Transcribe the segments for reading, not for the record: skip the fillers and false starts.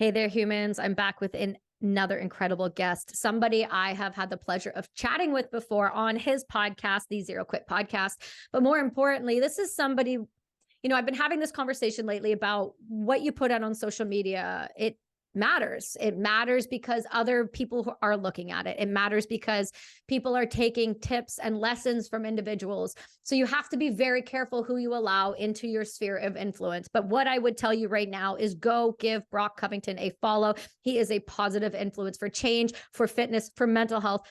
Hey there, humans. I'm back with another incredible guest, somebody I have had the pleasure of chatting with before on his podcast, the Zero Quit podcast. But more importantly, this is somebody, I've been having this conversation lately about what you put out on social media. It matters. It matters because other people are looking at it. It matters because people are taking tips and lessons from individuals. So you have to be very careful who you allow into your sphere of influence. But what I would tell you right now is go give Brock Covington a follow. He is a positive influence for change, for fitness, for mental health,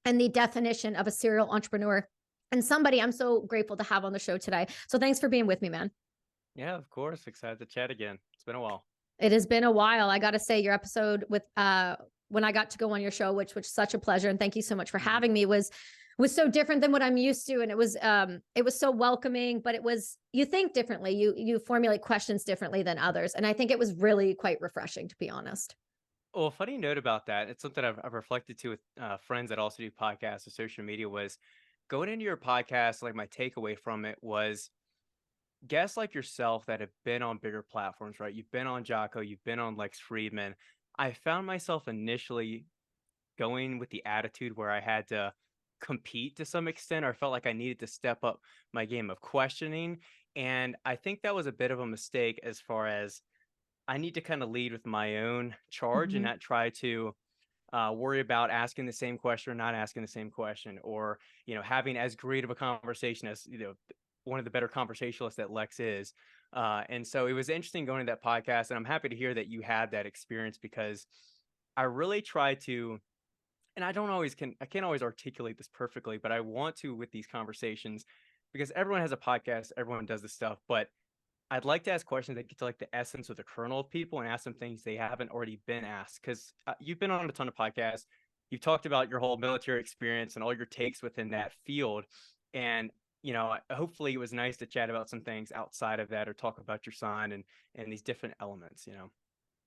and the definition of a serial entrepreneur. And somebody I'm so grateful to have on the show today. So thanks for being with me, man. Yeah, of course. Excited to chat again. It's been a while. It has been a while. I got to say, your episode with when I got to go on your show, which was such a pleasure, and thank you so much for having me, was so different than what I'm used to, and it was so welcoming. But you think differently, you formulate questions differently than others, and I think it was really quite refreshing, to be honest. Well, a funny note about that, it's something I've reflected to with friends that also do podcasts or social media, was going into your podcast. Like, my takeaway from it was guests like yourself that have been on bigger platforms, right? You've been on Jocko, you've been on Lex Friedman. I found myself initially going with the attitude where I had to compete to some extent, or I felt like I needed to step up my game of questioning. And I think that was a bit of a mistake, as far as I need to kind of lead with my own charge and Mhm. not try to worry about asking the same question or not asking the same question, or having as great of a conversation as one of the better conversationalists that Lex is. And so it was interesting going to that podcast, and I'm happy to hear that you had that experience, because I really try to, and I can't always articulate this perfectly, but I want to with these conversations, because everyone has a podcast, everyone does this stuff, but I'd like to ask questions that get to like the essence or the kernel of people, and ask them things they haven't already been asked. Because you've been on a ton of podcasts, you've talked about your whole military experience and all your takes within that field, and hopefully it was nice to chat about some things outside of that, or talk about your son and these different elements.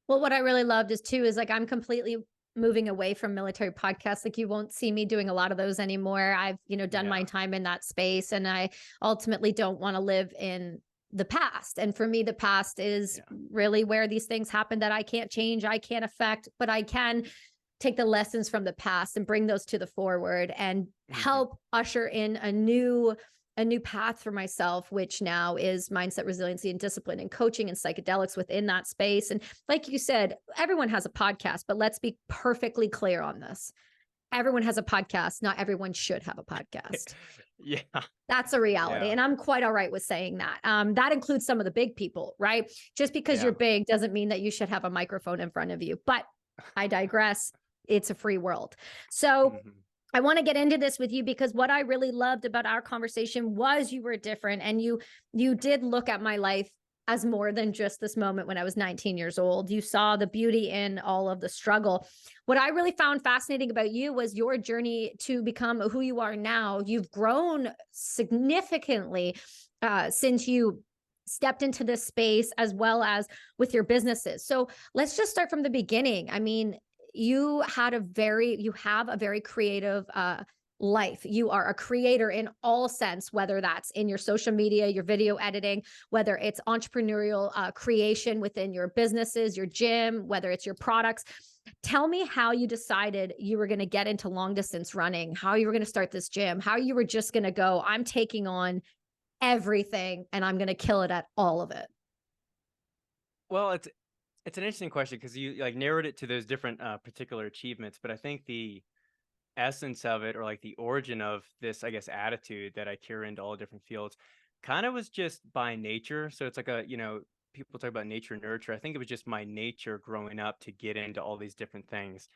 Well, what I really loved is like I'm completely moving away from military podcasts. Like you won't see me doing a lot of those anymore. I've, done Yeah, my time in that space, and I ultimately don't want to live in the past. And for me, the past is yeah. really where these things happen that I can't change, I can't affect, but I can take the lessons from the past and bring those to the forward and Hmm. help usher in a new path for myself, which now is mindset, resiliency, and discipline, and coaching and psychedelics within that space. And like you said, everyone has a podcast, but let's be perfectly clear on this. Everyone has a podcast. Not everyone should have a podcast. Yeah, That's a reality. yeah, And I'm quite all right with saying that. That includes some of the big people, right? Just because yeah. you're big doesn't mean that you should have a microphone in front of you. But I digress. It's a free world. So Hmm. I want to get into this with you because what I really loved about our conversation was you were different, and you did look at my life as more than just this moment when I was 19 years old. You saw the beauty in all of the struggle. What I really found fascinating about you was your journey to become who you are now. You've grown significantly since you stepped into this space, as well as with your businesses. So let's just start from the beginning. I mean, you have a very creative life. You are a creator in all sense, whether that's in your social media, your video editing, whether it's entrepreneurial creation within your businesses, your gym, whether it's your products. Tell me how you decided you were going to get into long distance running, how you were going to start this gym, how you were just going to go, I'm taking on everything and I'm going to kill it at all of it. Well, it's an interesting question, because you like narrowed it to those different particular achievements, but I think the essence of it, or like the origin of this, I guess, attitude that I carry into all different fields, kind of was just by nature. So it's like people talk about nature nurture. I think it was just my nature growing up to get into all these different things.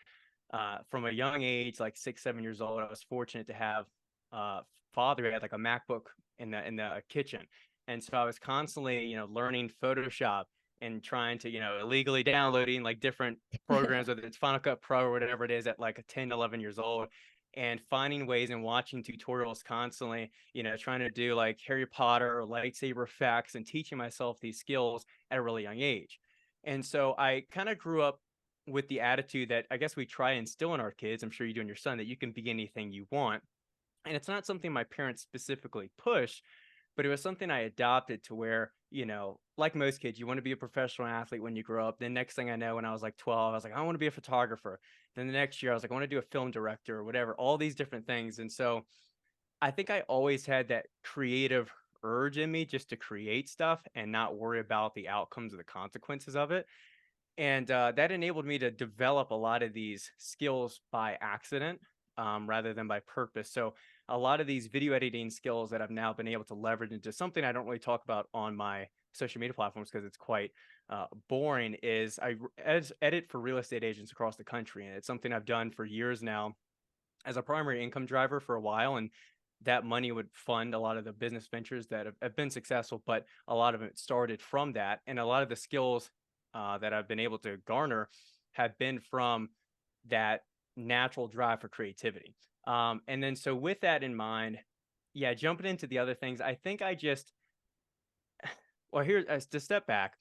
From a young age, like 6, 7 years old, I was fortunate to have a father who had like a MacBook in the kitchen, and so I was constantly, learning Photoshop and trying to, illegally downloading like different programs, whether it's Final Cut Pro or whatever it is, at like 10, 11 years old, and finding ways and watching tutorials constantly, trying to do like Harry Potter or lightsaber effects, and teaching myself these skills at a really young age. And so I kind of grew up with the attitude that I guess we try and instill in our kids. I'm sure you do in your son, that you can be anything you want. And it's not something my parents specifically push, but it was something I adopted to where, like most kids, you want to be a professional athlete when you grow up. Then next thing I know, when I was like 12, I was like, I want to be a photographer. Then the next year, I was like, I want to do a film director or whatever, all these different things. And so I think I always had that creative urge in me just to create stuff and not worry about the outcomes or the consequences of it. And that enabled me to develop a lot of these skills by accident, rather than by purpose. So a lot of these video editing skills that I've now been able to leverage into something I don't really talk about on my social media platforms because it's quite boring, is edit for real estate agents across the country. And it's something I've done for years now as a primary income driver for a while. And that money would fund a lot of the business ventures that have been successful, but a lot of it started from that. And a lot of the skills that I've been able to garner have been from that natural drive for creativity. And then, so with that in mind, yeah, jumping into the other things, I think I just, well, here, to step back,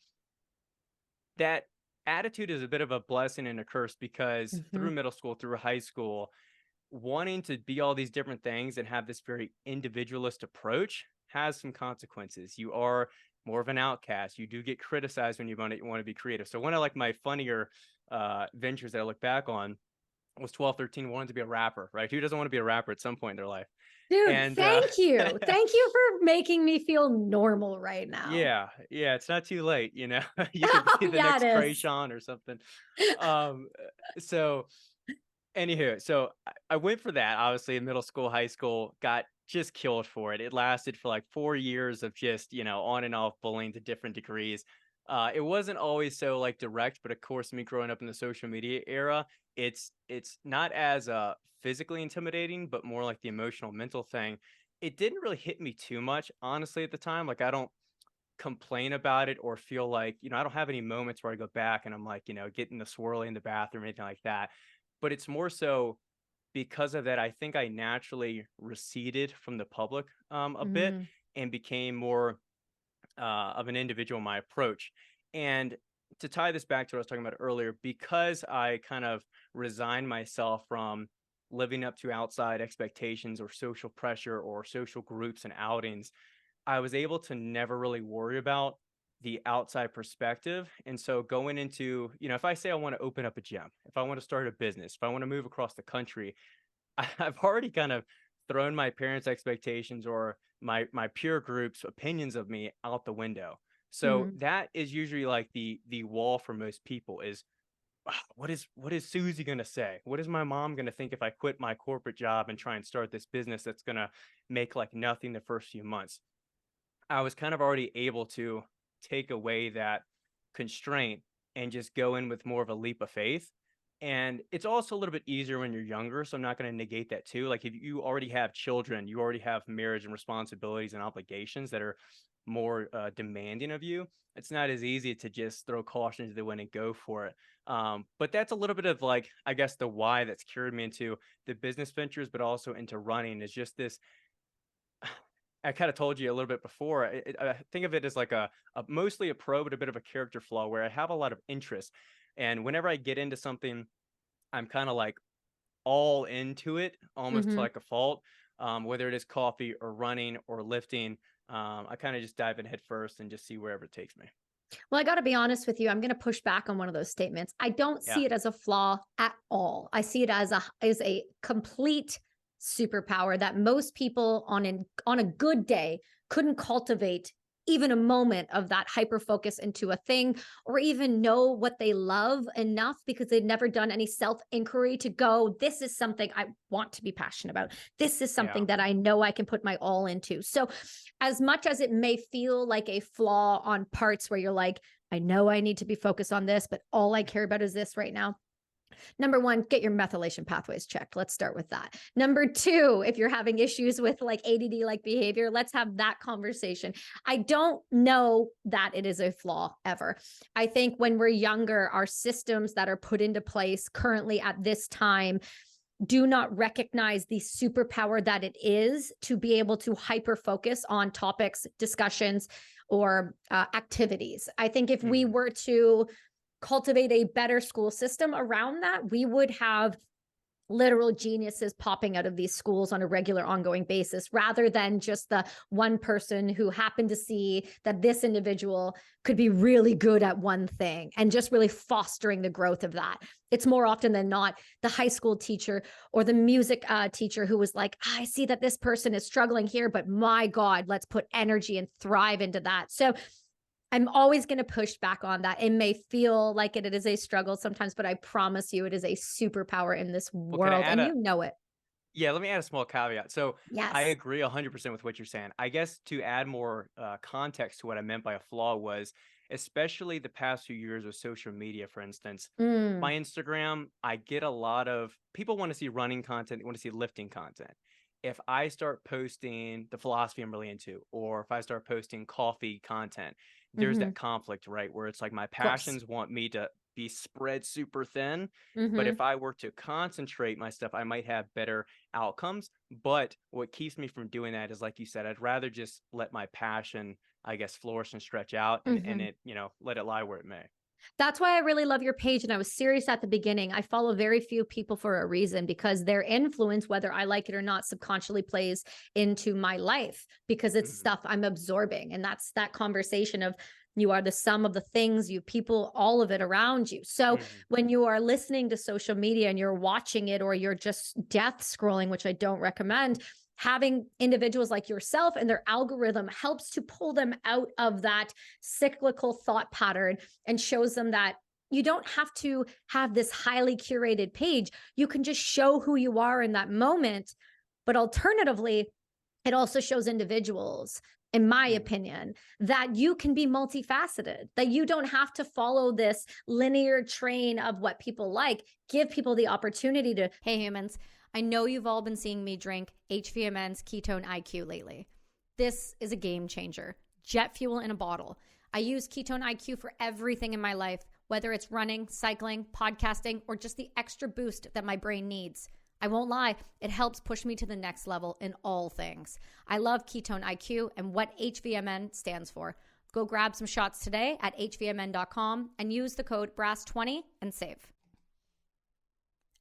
that attitude is a bit of a blessing and a curse because Mhm. through middle school, through high school, wanting to be all these different things and have this very individualist approach has some consequences. You are more of an outcast. You do get criticized when you want to be creative. So one of like my funnier ventures that I look back on was 12, 13, wanted to be a rapper, right? Who doesn't want to be a rapper at some point in their life? Dude, And thank you. Thank you for making me feel normal right now. yeah, yeah, it's not too late, you could be the Yeah, it next is. Krayshawn or something. Um, so Anywho, so I went for that, obviously, in middle school, high school, got just killed for it. It lasted for like 4 years of just, on and off bullying to different degrees. It wasn't always so like direct, but of course, me growing up in the social media era, it's not as physically intimidating, but more like the emotional, mental thing. It didn't really hit me too much, honestly, at the time. Like I don't complain about it or feel like, I don't have any moments where I go back and I'm like, getting the swirly in the bathroom or anything like that. But it's more so because of that, I think I naturally receded from the public a bit Mhm. and became more of an individual in my approach. And to tie this back to what I was talking about earlier, because I kind of resigned myself from living up to outside expectations or social pressure or social groups and outings, I was able to never really worry about the outside perspective. And so going into, if I say I want to open up a gym, if I want to start a business, if I want to move across the country, I've already kind of thrown my parents' expectations or my peer group's opinions of me out the window. So Mhm. that is usually like the wall for most people is, what is Susie gonna say? What is my mom gonna think if I quit my corporate job and try and start this business that's gonna make like nothing the first few months? I was kind of already able to take away that constraint and just go in with more of a leap of faith. And it's also a little bit easier when you're younger. So I'm not going to negate that too. Like if you already have children, you already have marriage and responsibilities and obligations that are more demanding of you. It's not as easy to just throw caution to the wind and go for it. But that's a little bit of like, I guess, the why that's carried me into the business ventures, but also into running is just this. I kind of told you a little bit before. I think of it as like a mostly a pro, but a bit of a character flaw where I have a lot of interest. And whenever I get into something, I'm kind of like all into it, almost to Mhm. like a fault. Whether it is coffee or running or lifting, I kind of just dive in head first and just see wherever it takes me. Well, I got to be honest with you. I'm going to push back on one of those statements. I don't Yeah. see it as a flaw at all. I see it as a complete superpower that most people on a good day couldn't cultivate even a moment of that hyper focus into a thing or even know what they love enough because they've never done any self inquiry to go, this is something I want to be passionate about. This is Yeah. something that I know I can put my all into. So as much as it may feel like a flaw on parts where you're like, I know I need to be focused on this, but all I care about is this right now. Number one, get your methylation pathways checked. Let's start with that. Number two, if you're having issues with like ADD like behavior, let's have that conversation. I don't know that it is a flaw ever. I think when we're younger, our systems that are put into place currently at this time do not recognize the superpower that it is to be able to hyper focus on topics, discussions, or activities. I think if we Hmm. were to cultivate a better school system around that, we would have literal geniuses popping out of these schools on a regular ongoing basis, rather than just the one person who happened to see that this individual could be really good at one thing and just really fostering the growth of that. It's more often than not the high school teacher or the music teacher who was like, I see that this person is struggling here, but my God, let's put energy and thrive into that. So I'm always going to push back on that. It may feel like it is a struggle sometimes, but I promise you it is a superpower in this Well, can I world, add and a you know it. Yeah, let me add a small caveat. So I Yes. agree 100% with what you're saying. I guess to add more context to what I meant by a flaw was, especially the past few years with social media, for instance, Mm, my Instagram, I get a lot of people want to see running content, they want to see lifting content. If I start posting the philosophy I'm really into, or if I start posting coffee content, there's mhm, that conflict, right? Where it's like my of course. passions want me to be spread super thin. But Mhm, if I were to concentrate my stuff, I might have better outcomes. But what keeps me from doing that is, like you said, I'd rather just let my passion, I guess, flourish and stretch out, and mhm. it, let it lie where it may. That's why I really love your page, and I was serious at the beginning. I follow very few people for a reason, because their influence, whether I like it or not, subconsciously plays into my life because it's Mhm, stuff I'm absorbing. And that's that conversation of you are the sum of the things, you people, all of it around you. So mhm, when you are listening to social media and you're watching it, or you're just death scrolling, which I don't recommend, having individuals like yourself and their algorithm helps to pull them out of that cyclical thought pattern and shows them that you don't have to have this highly curated page. You can just show who you are in that moment. But alternatively, it also shows individuals, in my mhm. opinion, that you can be multifaceted, that you don't have to follow this linear train of what people like. Give people the opportunity to. Hey, humans, I know you've all been seeing me drink HVMN's Ketone IQ lately. This is a game changer. Jet fuel in a bottle. I use Ketone IQ for everything in my life, whether it's running, cycling, podcasting, or just the extra boost that my brain needs. I won't lie, it helps push me to the next level in all things. I love Ketone IQ and what HVMN stands for. Go grab some shots today at hvmn.com and use the code BRASS20 and save.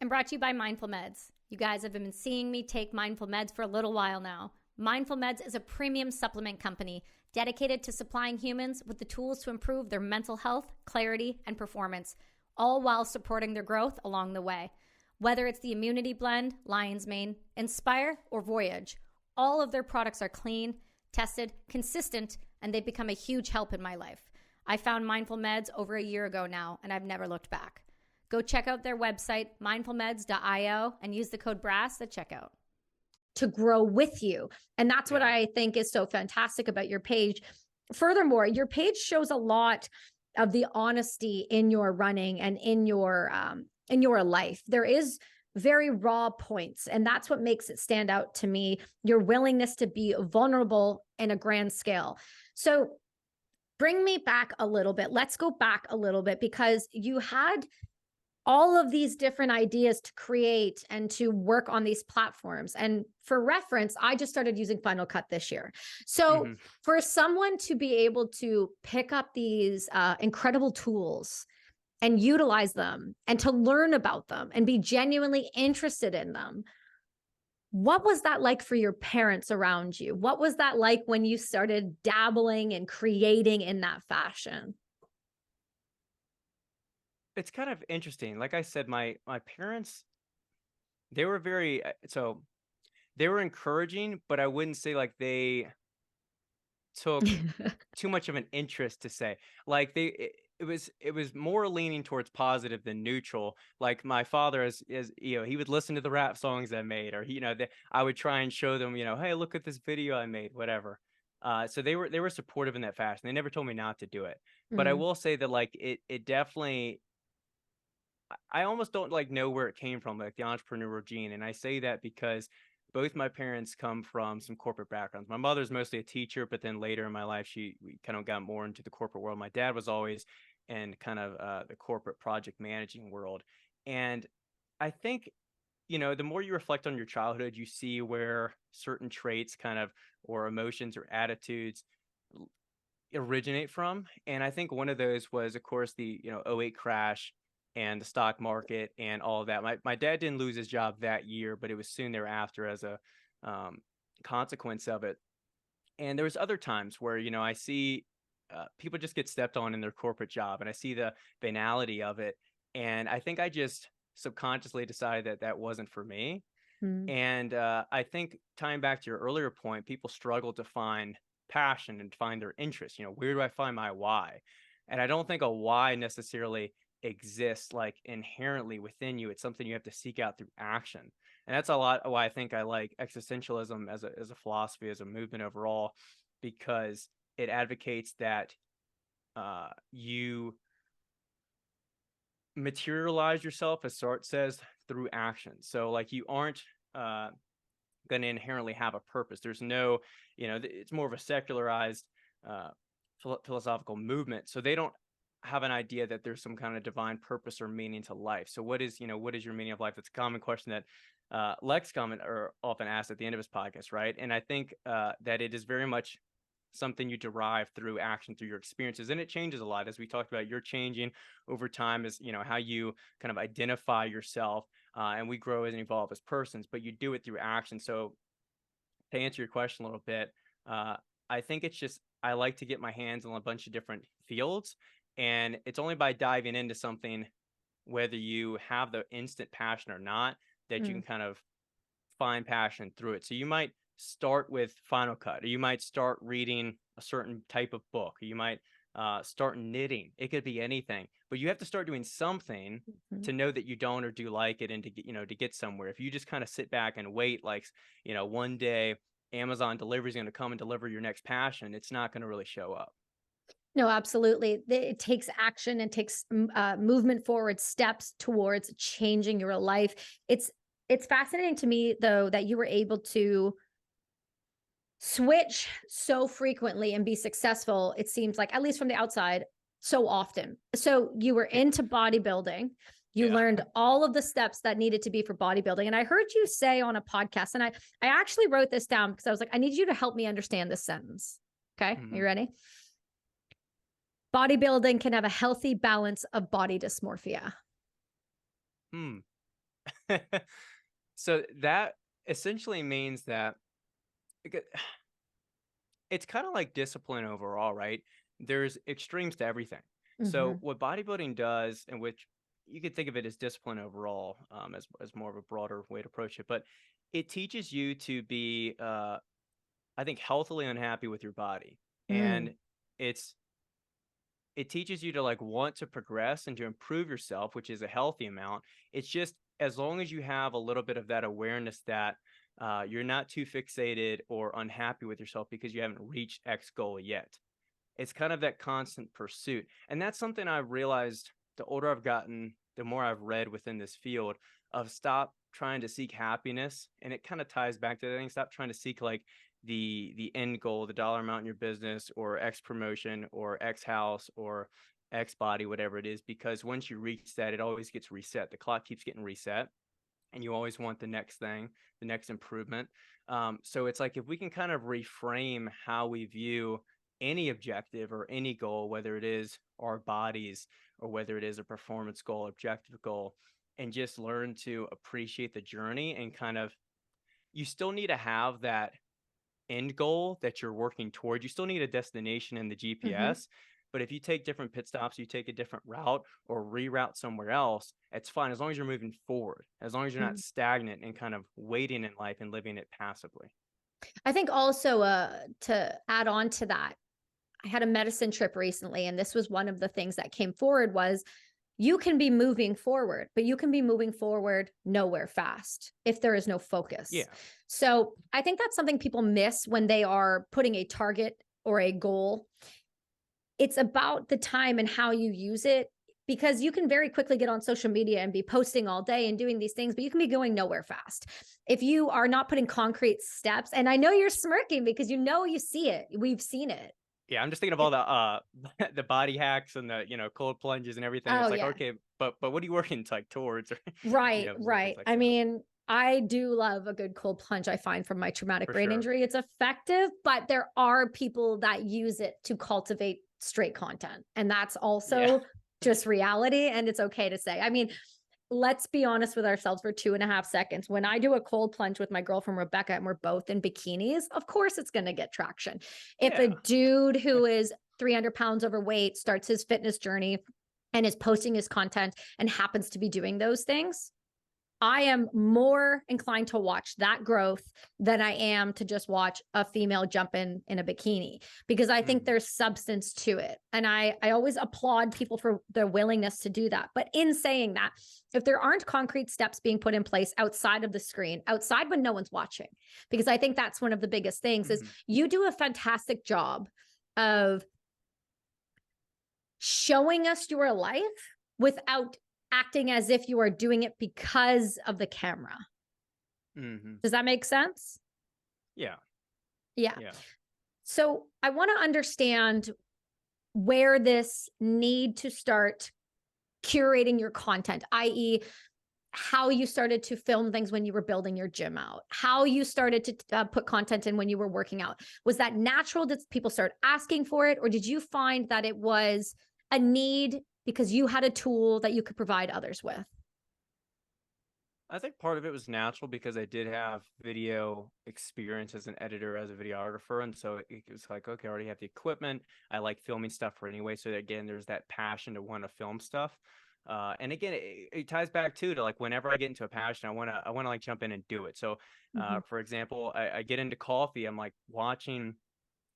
I'm brought to you by Mindful Meds. You guys have been seeing me take Mindful Meds for a little while now. Mindful Meds is a premium supplement company dedicated to supplying humans with the tools to improve their mental health, clarity, and performance, all while supporting their growth along the way. Whether it's the Immunity Blend, Lion's Mane, Inspire, or Voyage, all of their products are clean, tested, consistent, and they've become a huge help in my life. I found Mindful Meds over a year ago now, and I've never looked back. Go check out their website, mindfulmeds.io, and use the code BRASS at checkout. To grow with you. And that's what Yeah. I think is so fantastic about your page. Furthermore, your page shows a lot of the honesty in your running and in your life. There is very raw points, and that's what makes it stand out to me. Your willingness to be vulnerable in a grand scale. So bring me back a little bit. Let's go back a little bit, because you had all of these different ideas to create and to work on these platforms. And for reference, I just started using Final Cut this year. So Mhm. for someone to be able to pick up these incredible tools and utilize them and to learn about them and be genuinely interested in them, what was that like for your parents around you? What was that like when you started dabbling and creating in that fashion? It's kind of interesting. Like I said, my parents, they were very so they were encouraging, but I wouldn't say like they took too much of an interest to say. Like it was more leaning towards positive than neutral. Like my father is he would listen to the rap songs I made, or I would try and show them, hey, look at this video I made, whatever. So they were supportive in that fashion. They never told me not to do it. But I Mm, will say that like it definitely I almost don't like know where it came from, like the entrepreneurial gene. And I say that because both my parents come from some corporate backgrounds. My mother's mostly a teacher, but then later in my life, we kind of got more into the corporate world. My dad was always in kind of the corporate project managing world. And I think, the more you reflect on your childhood, you see where certain traits kind of, or emotions or attitudes originate from. And I think one of those was, of course, the '08 crash, and the stock market and all of that. My dad didn't lose his job that year, but it was soon thereafter as a consequence of it. And there was other times where, I see people just get stepped on in their corporate job, and I see the banality of it. And I think I just subconsciously decided that that wasn't for me. Mm. And I think tying back to your earlier point, people struggle to find passion and find their interest. Where do I find my why? And I don't think a why necessarily exists like inherently within you. It's something you have to seek out through action. And that's a lot why I think I like existentialism as a philosophy, as a movement overall, because it advocates that you materialize yourself, as Sartre says, through action. So like you aren't going to inherently have a purpose. There's no, it's more of a secularized philosophical movement. So they don't have an idea that there's some kind of divine purpose or meaning to life. So what is your meaning of life? That's a common question that Lex often asks at the end of his podcast, right? And I think that it is very much something you derive through action, through your experiences, and it changes a lot. As we talked about, you're changing over time as how you kind of identify yourself, and we grow and evolve as persons, but you do it through action. So to answer your question a little bit, I think it's just I like to get my hands on a bunch of different fields, and it's only by diving into something, whether you have the instant passion or not, that you can kind of find passion through it. So you might start with Final Cut, or you might start reading a certain type of book, or you might start knitting. It could be anything, but you have to start doing something to know that you don't or do like it, and to get to get somewhere. If you just kind of sit back and wait, like one day Amazon delivery is going to come and deliver your next passion, it's not going to really show up. No, absolutely. It takes action and takes movement forward, steps towards changing your life. It's fascinating to me, though, that you were able to switch so frequently and be successful. It seems like, at least from the outside, so often. So you were into bodybuilding. You learned all of the steps that needed to be for bodybuilding. And I heard you say on a podcast, and I actually wrote this down because I was like, I need you to help me understand this sentence. Okay. Are you ready? Bodybuilding can have a healthy balance of body dysmorphia. So that essentially means that it's kind of like discipline overall, right? There's extremes to everything. So what bodybuilding does, and which you could think of it as discipline overall, as more of a broader way to approach it, but it teaches you to be, I think, healthily unhappy with your body. And it teaches you to like want to progress and to improve yourself, which is a healthy amount. It's just, as long as you have a little bit of that awareness that you're not too fixated or unhappy with yourself because you haven't reached X goal yet. It's kind of that constant pursuit. And that's something I've realized the older I've gotten, the more I've read within this field, of stop trying to seek happiness. And it kind of ties back to that thing. Stop trying to seek like the end goal, the dollar amount in your business, or X promotion, or X house, or X body, whatever it is, because once you reach that, it always gets reset. The clock keeps getting reset, and you always want the next thing, the next improvement. So it's like, if we can kind of reframe how we view any objective or any goal, whether it is our bodies or whether it is a performance goal, objective goal, and just learn to appreciate the journey, and kind of, you still need to have that end goal that you're working toward. You still need a destination in the GPS. But if you take different pit stops, you take a different route or reroute somewhere else, it's fine, as long as you're moving forward, as long as you're not stagnant and kind of waiting in life and living it passively. I think also to add on to that, I had a medicine trip recently, and this was one of the things that came forward was, you can be moving forward, but you can be moving forward nowhere fast if there is no focus. So I think that's something people miss when they are putting a target or a goal. It's about the time and how you use it, because you can very quickly get on social media and be posting all day and doing these things, but you can be going nowhere fast if you are not putting concrete steps. And I know you're smirking because you see it. We've seen it. Yeah, I'm just thinking of all the the body hacks and the cold plunges and everything. It's like, okay, but what are you working like towards? Or, right. Like I mean, I do love a good cold plunge. I find from my traumatic brain injury, it's effective, but there are people that use it to cultivate straight content, and that's also just reality, and it's okay to say. I mean, let's be honest with ourselves for 2.5 seconds. When I do a cold plunge with my girlfriend Rebecca and we're both in bikinis, of course it's going to get traction. If a Yeah. dude who is 300 pounds overweight starts his fitness journey and is posting his content and happens to be doing those things, I am more inclined to watch that growth than I am to just watch a female jump in a bikini, because I think Mhm. there's substance to it. And I always applaud people for their willingness to do that. But in saying that, if there aren't concrete steps being put in place outside of the screen, outside when no one's watching, because I think that's one of the biggest things is Mhm. you do a fantastic job of showing us your life without acting as if you are doing it because of the camera. Mhm. Does that make sense? Yeah. Yeah. Yeah. So I want to understand where this need to start curating your content, i.e., how you started to film things when you were building your gym out, how you started to put content in when you were working out. Was that natural? Did people start asking for it? Or did you find that it was a need because you had a tool that you could provide others with? I think part of it was natural because I did have video experience as an editor, as a videographer. And so it was like, okay, I already have the equipment. I like filming stuff for anyway. So again, there's that passion to want to film stuff. And again, it ties back to like whenever I get into a passion, I want to like jump in and do it. So, Mhm. for example, I get into coffee. I'm like watching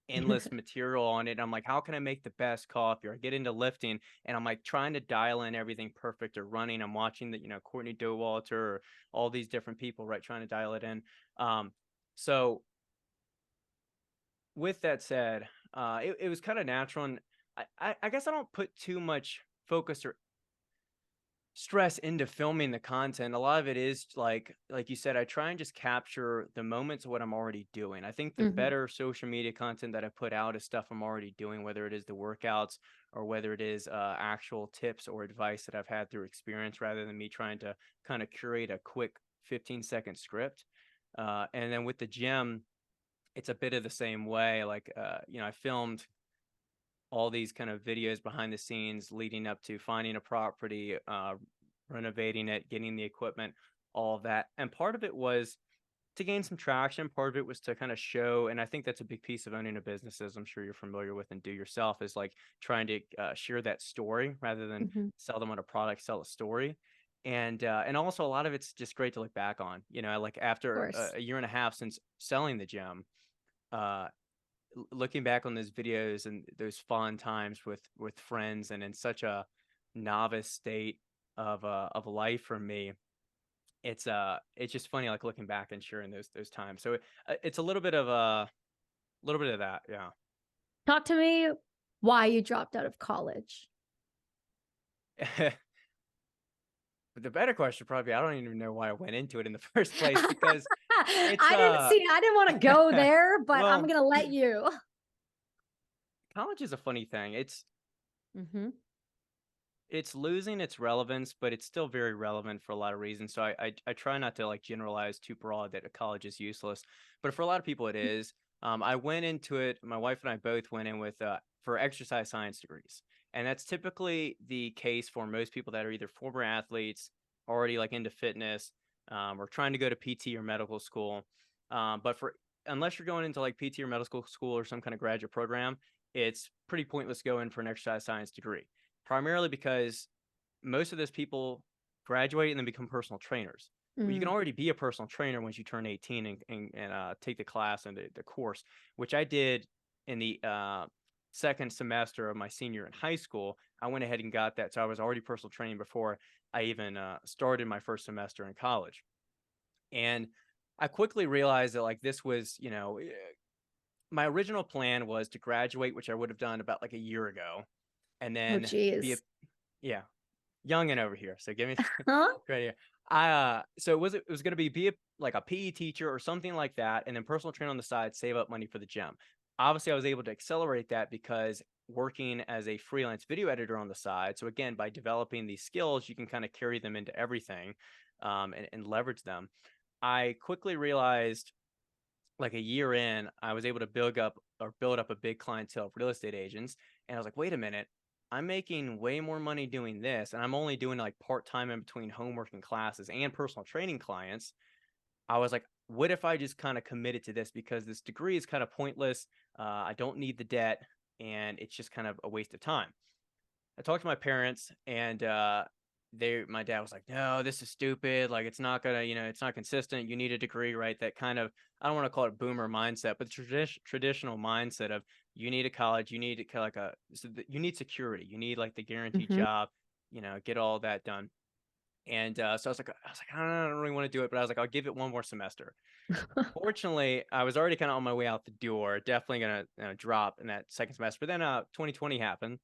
endless material on it. I'm like, how can I make the best coffee? Or I get into lifting and I'm like trying to dial in everything perfect, or running. I'm watching that, Courtney Dauwalter or all these different people, right? Trying to dial it in. So with that said, it was kind of natural. And I guess I don't put too much focus or stress into filming the content. A lot of it is like you said, I try and just capture the moments of what I'm already doing. I think the Mhm. better social media content that I put out is stuff I'm already doing, whether it is the workouts or whether it is actual tips or advice that I've had through experience, rather than me trying to kind of curate a quick 15-second script. And then with the gym, it's a bit of the same way. Like, I filmed all these kind of videos behind the scenes leading up to finding a property, renovating it, getting the equipment, all of that. And part of it was to gain some traction. Part of it was to kind of show, and I think that's a big piece of owning a business, as I'm sure you're familiar with and do yourself, is like trying to share that story rather than Mhm. sell them on a product, sell a story. And also a lot of it's just great to look back on. Like Of after course. a year and a half since selling the gym, uh, looking back on those videos and those fun times with friends, and in such a novice state of life for me, it's just funny, like looking back and sharing those times. So it's a little bit of that, Talk to me why you dropped out of college. yeah. But the better question probably, I don't even know why I went into it in the first place, because it's I didn't want to go there, but I'm well, going to let you. college is a funny thing. Mhm. It's losing its relevance, but it's still very relevant for a lot of reasons. So I try not to like generalize too broad that a college is useless, but for a lot of people it is. I went into it. My wife and I both went in with for exercise science degrees, and that's typically the case for most people that are either former athletes, already like into fitness, or trying to go to PT or medical school. But for unless you're going into like PT or medical school or some kind of graduate program, it's pretty pointless to go in for an exercise science degree, primarily because most of those people graduate and then become personal trainers. Well, you can Mm. already be a personal trainer once you turn 18 and take the class and the course, which I did in the second semester of my senior in high school. I went ahead and got that. So I was already personal training before I even started my first semester in college. And I quickly realized that like this was, my original plan was to graduate, which I would have done about like a year ago, and Oh, then be a, geez. yeah, young and over here. So give me Huh? right here. So it was going to be like a PE teacher or something like that, and then personal trainer on the side, save up money for the gym. Obviously, I was able to accelerate that because working as a freelance video editor on the side. So again, by developing these skills, you can kind of carry them into everything, and leverage them. I quickly realized, like a year in, I was able to build up a big clientele of real estate agents, and I was like, wait a minute. I'm making way more money doing this, and I'm only doing like part-time in between homework and classes and personal training clients. I was like, what if I just kind of committed to this because this degree is kind of pointless. I don't need the debt, and it's just kind of a waste of time. I talked to my parents, and my dad was like, "No, this is stupid. Like, it's not gonna, it's not consistent. You need a degree, right?" That kind of, I don't want to call it boomer mindset, but traditional mindset of you need a college, you need like you need security, you need like the guaranteed Mhm. job, get all that done. And so I don't really want to do it, but I was like, I'll give it one more semester. Fortunately, I was already kind of on my way out the door, definitely gonna drop in that second semester. But then 2020 happened,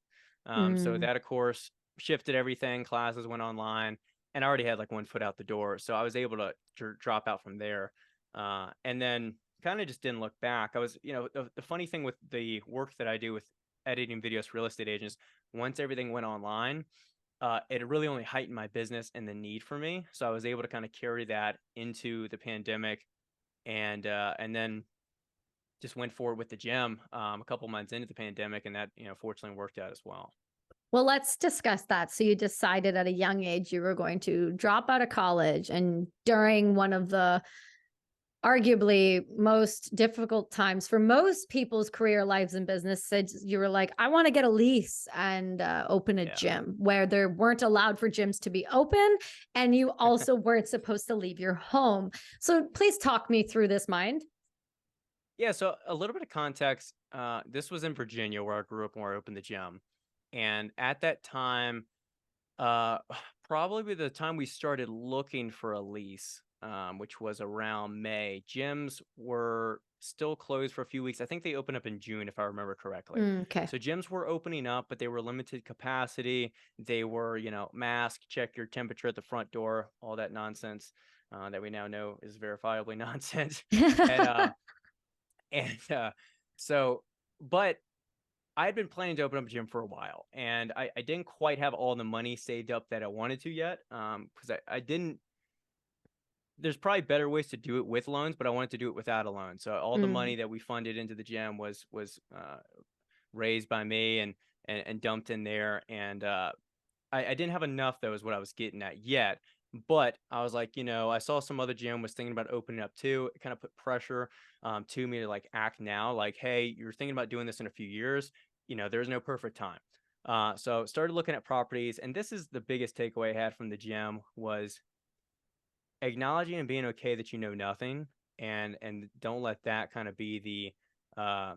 so Mm. that of course shifted everything. Classes went online, and I already had like one foot out the door, so I was able to drop out from there, and then kind of just didn't look back. I was, the funny thing with the work that I do with editing videos for real estate agents, once everything went online, it really only heightened my business and the need for me. So I was able to kind of carry that into the pandemic, and then just went forward with the gym a couple months into the pandemic, and that fortunately worked out as well. Well, let's discuss that. So you decided at a young age you were going to drop out of college, and during one of the arguably most difficult times for most people's career lives and business, said you were like, I want to get a lease and open a Yeah. gym where there weren't allowed for gyms to be open, and you also weren't supposed to leave your home. So please talk me through this mind. Yeah, so a little bit of context. This was in Virginia where I grew up and where I opened the gym. And at that time, uh, probably by the time we started looking for a lease, which was around May, gyms were still closed for a few weeks. I think they opened up in June, if I remember correctly. Okay. So gyms were opening up, but they were limited capacity. They were, mask, check your temperature at the front door, all that nonsense that we now know is verifiably nonsense. And and so, but I had been planning to open up a gym for a while, and I didn't quite have all the money saved up that I wanted to yet. Because I didn't. There's probably better ways to do it with loans, but I wanted to do it without a loan. So all the Mm, money that we funded into the gym was raised by me and dumped in there, and I didn't have enough though, is what I was getting at yet. But I was like, I saw some other gym was thinking about opening up too. It kind of put pressure to me to like act now. Like, hey, you're thinking about doing this in a few years. There's no perfect time. So started looking at properties, and this is the biggest takeaway I had from the gym was acknowledging and being okay that you know nothing, and don't let that kind of be the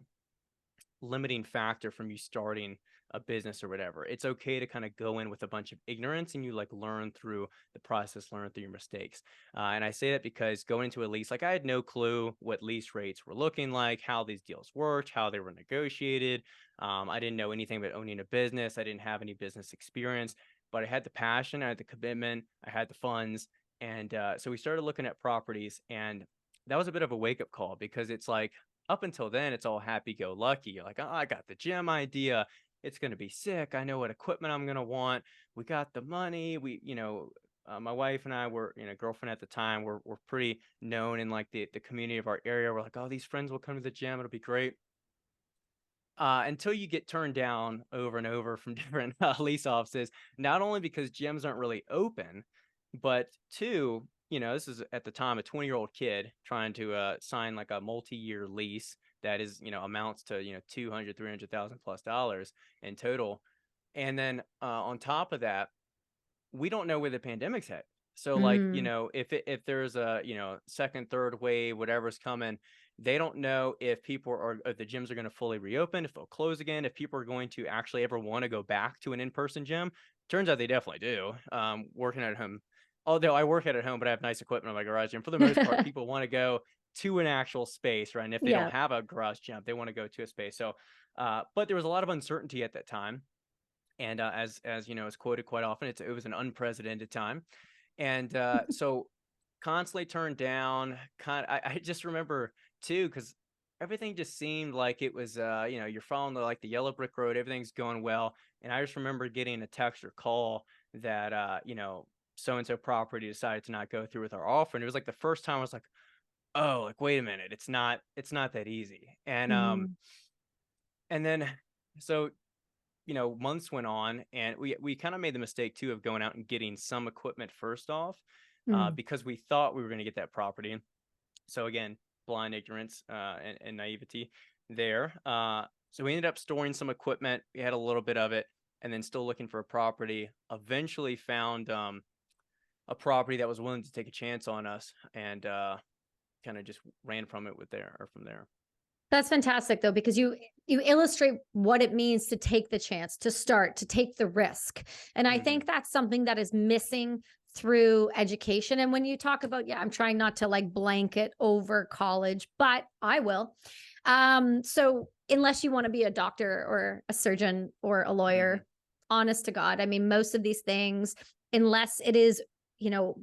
limiting factor from you starting a business or whatever. It's okay to kind of go in with a bunch of ignorance and you like learn through the process, learn through your mistakes. And I say that because going into a lease, like I had no clue what lease rates were looking like, how these deals worked, how they were negotiated. I didn't know anything about owning a business. I didn't have any business experience, but I had the passion, I had the commitment, I had the funds. And so we started looking at properties, and that was a bit of a wake up call because it's like, up until then, it's all happy go lucky. You're like, oh, I got the gym idea. It's going to be sick. I know what equipment I'm going to want. We got the money. My wife and I were, girlfriend at the time, we're pretty known in like the community of our area. We're like, oh, these friends will come to the gym. It'll be great. Until you get turned down over and over from different lease offices, not only because gyms aren't really open, but two, this is at the time a 20-year-old kid trying to sign like a multi-year lease that is, amounts to, 200, 300,000 plus dollars in total. And then on top of that, we don't know where the pandemic's headed. So like, mm, if there's a, second, third wave, whatever's coming, they don't know if people are if the gyms are going to fully reopen, if they'll close again, if people are going to actually ever want to go back to an in-person gym. Turns out they definitely do. Working at home. Although I work at home, but I have nice equipment in my garage gym. For the most part, people want to go to an actual space, right? And if they don't yeah. have a garage gym, they want to go to a space. So, but there was a lot of uncertainty at that time, and as you know, it's quoted quite often. It was an unprecedented time, and so constantly turned down. I just remember too, because everything just seemed like it was you're following the yellow brick road, everything's going well, and I just remember getting a text or call that so and so property decided to not go through with our offer, and it was like the first time I was like, oh, like wait a minute, it's not that easy, and Mm, then so months went on, and we kind of made the mistake too of going out and getting some equipment first off, Mm. because we thought we were going to get that property. So again, blind ignorance, and naivety there. So we ended up storing some equipment. We had a little bit of it, and then still looking for a property. Eventually found a property that was willing to take a chance on us, and kind of just ran from it from there. That's fantastic though, because you illustrate what it means to take the chance, to start, to take the risk. And I Hmm. think that's something that is missing through education. And when you talk about, yeah, I'm trying not to like blanket over college, but I will. So unless you want to be a doctor or a surgeon or a Hmm. lawyer, honest to God, I mean, most of these things, unless it is, you know,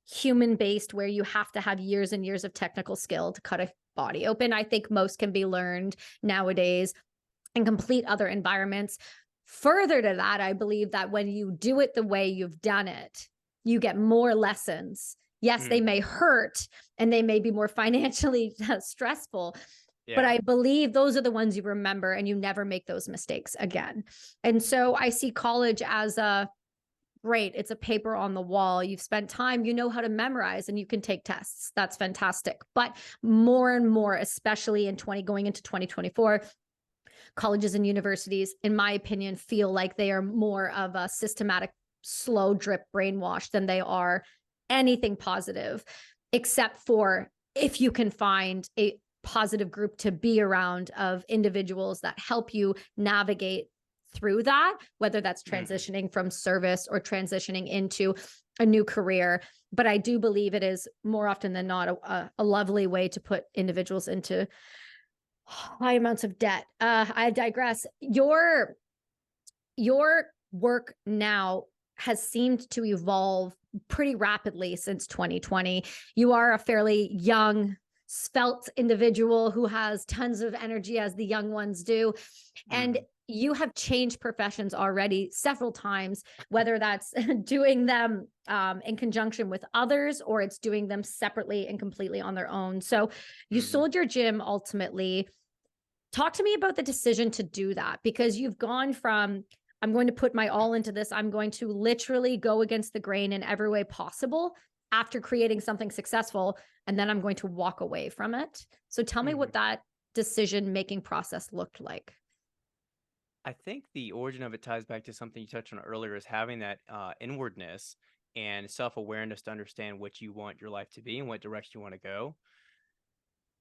human based where you have to have years and years of technical skill to cut a body open. I think most can be learned nowadays in complete other environments. Further to that, I believe that when you do it the way you've done it, you get more lessons. Yes, they may Hmm. hurt and they may be more financially stressful, but Yeah. I believe those are the ones you remember and you never make those mistakes again. And so I see college as a great. It's a paper on the wall. You've spent time, you know how to memorize and you can take tests. That's fantastic. But more and more, especially in going into 2024, colleges and universities, in my opinion, feel like they are more of a systematic, slow drip brainwash than they are anything positive, except for if you can find a positive group to be around of individuals that help you navigate through that, whether that's Hmm. transitioning from service or transitioning into a new career. But I do believe it is more often than not a lovely way to put individuals into high amounts of debt. I digress. Your work now has seemed to evolve pretty rapidly since 2020. You are a fairly young, svelte individual who has tons of energy, as the young ones do. And Hmm. you have changed professions already several times, whether that's doing them in conjunction with others or it's doing them separately and completely on their own. So you Hmm. sold your gym ultimately. Talk to me about the decision to do that, because you've gone from, I'm going to put my all into this, I'm going to literally go against the grain in every way possible after creating something successful, and then I'm going to walk away from it. So tell me Hmm. what that decision making process looked like. I think the origin of it ties back to something you touched on earlier, is having that inwardness and self awareness to understand what you want your life to be and what direction you want to go.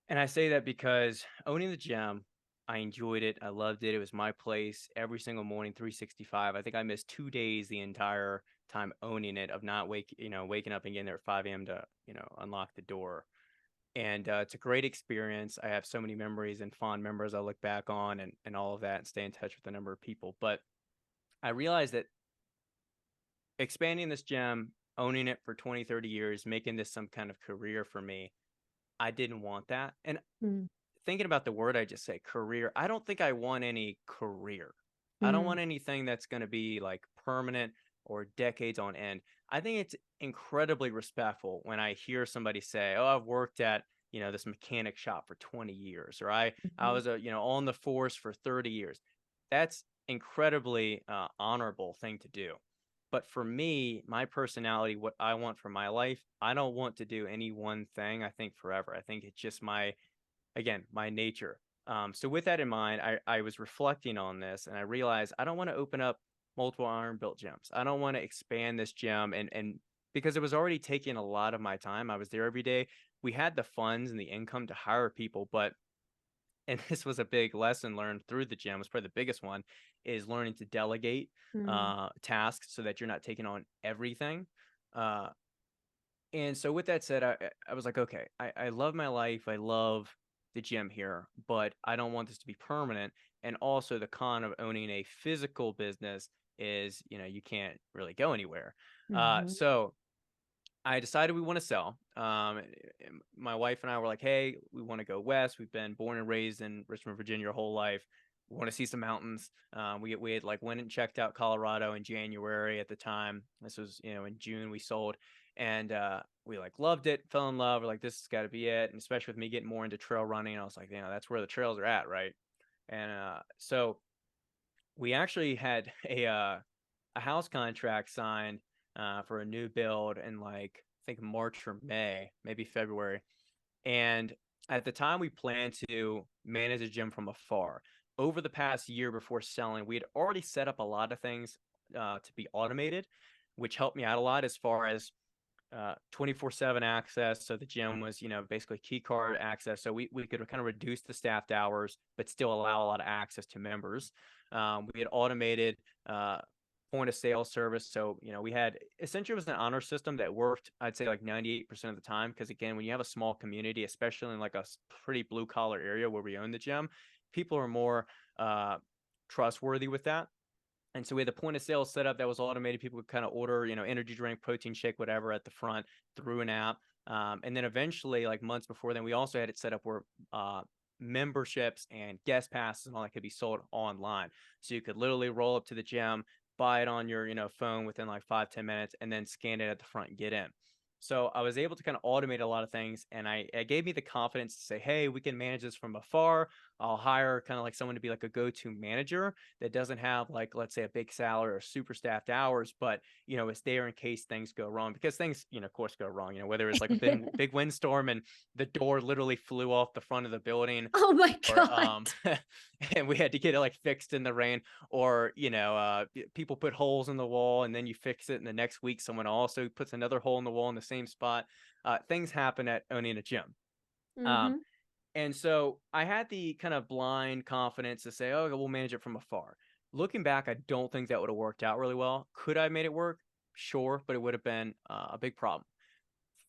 And I say that because owning the gym, I enjoyed it. I loved it. It was my place every single morning, 365. I think I missed 2 days the entire time owning it, of not waking up and getting there at 5 a.m. to, unlock the door. And it's a great experience. I have so many memories and fond memories I look back on, and all of that, and stay in touch with a number of people. But I realized that expanding this gym, owning it for 20, 30 years, making this some kind of career for me, I didn't want that. And Mm, thinking about the word I just said, career, I don't think I want any career. I don't mm, want anything that's going to be like permanent or decades on end. I think it's incredibly respectful when I hear somebody say, "Oh, I've worked at, this mechanic shop for 20 years," or I mhm, was on the force for 30 years." That's incredibly honorable thing to do. But for me, my personality, what I want for my life, I don't want to do any one thing, I think, forever. I think it's just my nature. So with that in mind, I was reflecting on this, and I realized I don't want to open up multiple iron built gyms. I don't want to expand this gym, and because it was already taking a lot of my time. I was there every day. We had the funds and the income to hire people, but and this was a big lesson learned through the gym, was probably the biggest one, is learning to delegate mm, tasks so that you're not taking on everything. Uh, and so with that said, I was like, okay, I love my life. I love the gym here, but I don't want this to be permanent. And also the con of owning a physical business is, you can't really go anywhere. mhm, So I decided we want to sell. And my wife and I were like, hey, we want to go west. We've been born and raised in Richmond, Virginia our whole life. We want to see some mountains. We had like went and checked out Colorado in January at the time. This was, in June we sold, and we like loved it, fell in love. We're like, this has got to be it. And especially with me getting more into trail running, I was like, that's where the trails are at, right? And so we actually had a house contract signed for a new build in like I think March or May, maybe February. And at the time, we planned to manage the gym from afar. Over the past year before selling, we had already set up a lot of things to be automated, which helped me out a lot as far as 24/7 access. So the gym was, basically key card access. So we could kind of reduce the staffed hours, but still allow a lot of access to members. We had automated point of sale service. So, we had essentially it was an honor system that worked, I'd say like 98% of the time. Cause again, when you have a small community, especially in like a pretty blue collar area where we own the gym, people are more trustworthy with that. And so we had the point of sale setup that was automated. People could kind of order, energy drink, protein shake, whatever at the front through an app. And then eventually, like months before then, we also had it set up where memberships and guest passes and all that could be sold online. So you could literally roll up to the gym, buy it on your, phone within like 5-10 minutes, and then scan it at the front and get in. So I was able to kind of automate a lot of things, and it gave me the confidence to say, hey, we can manage this from afar. I'll hire kind of like someone to be like a go-to manager that doesn't have like, let's say, a big salary or super staffed hours, but it's there in case things go wrong, because things, of course, go wrong. Whether it's like a big windstorm and the door literally flew off the front of the building, Oh my or God. and we had to get it like fixed in the rain, or people put holes in the wall and then you fix it, and the next week someone also puts another hole in the wall in the same spot. Things happen at owning a gym. um, Hmm. and so I had the kind of blind confidence to say, oh, we'll manage it from afar. Looking back, I don't think that would have worked out really well. Could I have made it work? Sure, but it would have been a big problem.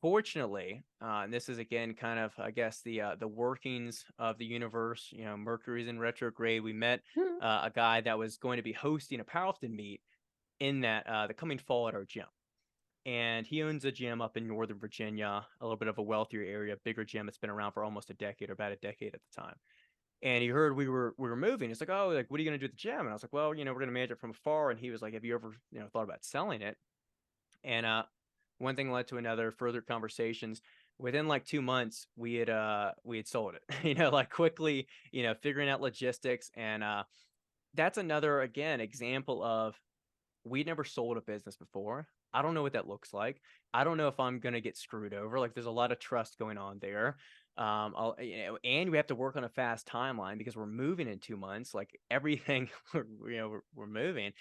Fortunately, and this is again kind of, I guess, the workings of the universe. Mercury's in retrograde. We met a guy that was going to be hosting a powerlifting meet in that the coming fall at our gym, and he owns a gym up in Northern Virginia, a little bit of a wealthier area, bigger gym that's been around for almost a decade, or about a decade at the time. And he heard we were moving. He's like, oh, like, what are you gonna do at the gym? And I was like, well, we're gonna manage it from afar. And he was like, have you ever thought about selling it? And one thing led to another, further conversations. Within like 2 months, we had sold it. Like quickly, figuring out logistics. And that's another, again, example of, we never sold a business before. I don't know what that looks like. I don't know if I'm gonna get screwed over. Like, there's a lot of trust going on there. And we have to work on a fast timeline because we're moving in 2 months. Like everything, we're moving,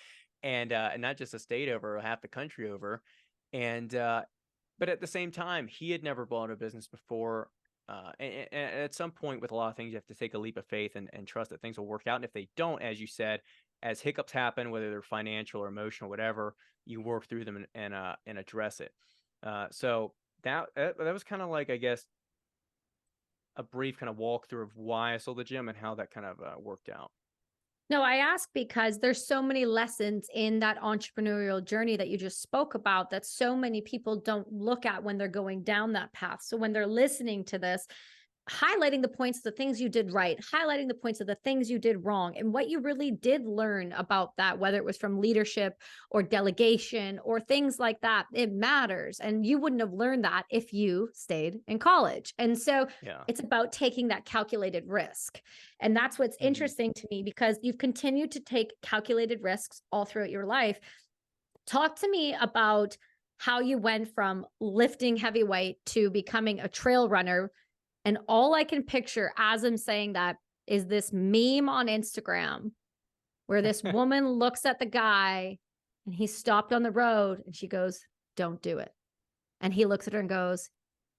and not just a state over, half the country over. And but at the same time, he had never bought a business before. And at some point, with a lot of things, you have to take a leap of faith and trust that things will work out. And if they don't, as you said, as hiccups happen, whether they're financial or emotional, whatever, you work through them and address it. So that was kind of like, I guess, a brief kind of walkthrough of why I sold the gym and how that kind of worked out. No, I ask because there's so many lessons in that entrepreneurial journey that you just spoke about that so many people don't look at when they're going down that path. So when they're listening to this, highlighting the points of the things you did right, highlighting the points of the things you did wrong, and what you really did learn about that, whether it was from leadership or delegation or things like that, it matters. And you wouldn't have learned that if you stayed in college. And so Yeah. it's about taking that calculated risk. And that's what's Hmm. interesting to me, because you've continued to take calculated risks all throughout your life. Talk to me about how you went from lifting heavyweight to becoming a trail runner. And all I can picture as I'm saying that is this meme on Instagram where this woman looks at the guy and he stopped on the road and she goes, "Don't do it." And he looks at her and goes,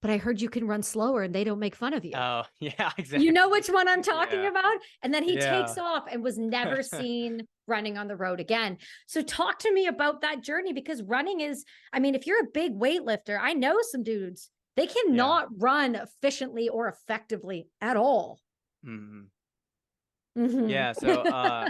"But I heard you can run slower and they don't make fun of you." Oh, yeah, You know exactly. which one I'm talking Yeah. about? And then he takes Yeah. off and was never seen running on the road again. So talk to me about that journey, because running is, I mean, if you're a big weightlifter, I know some dudes, they Yeah. cannot run efficiently or effectively at all. Hmm. Mhm. Yeah. So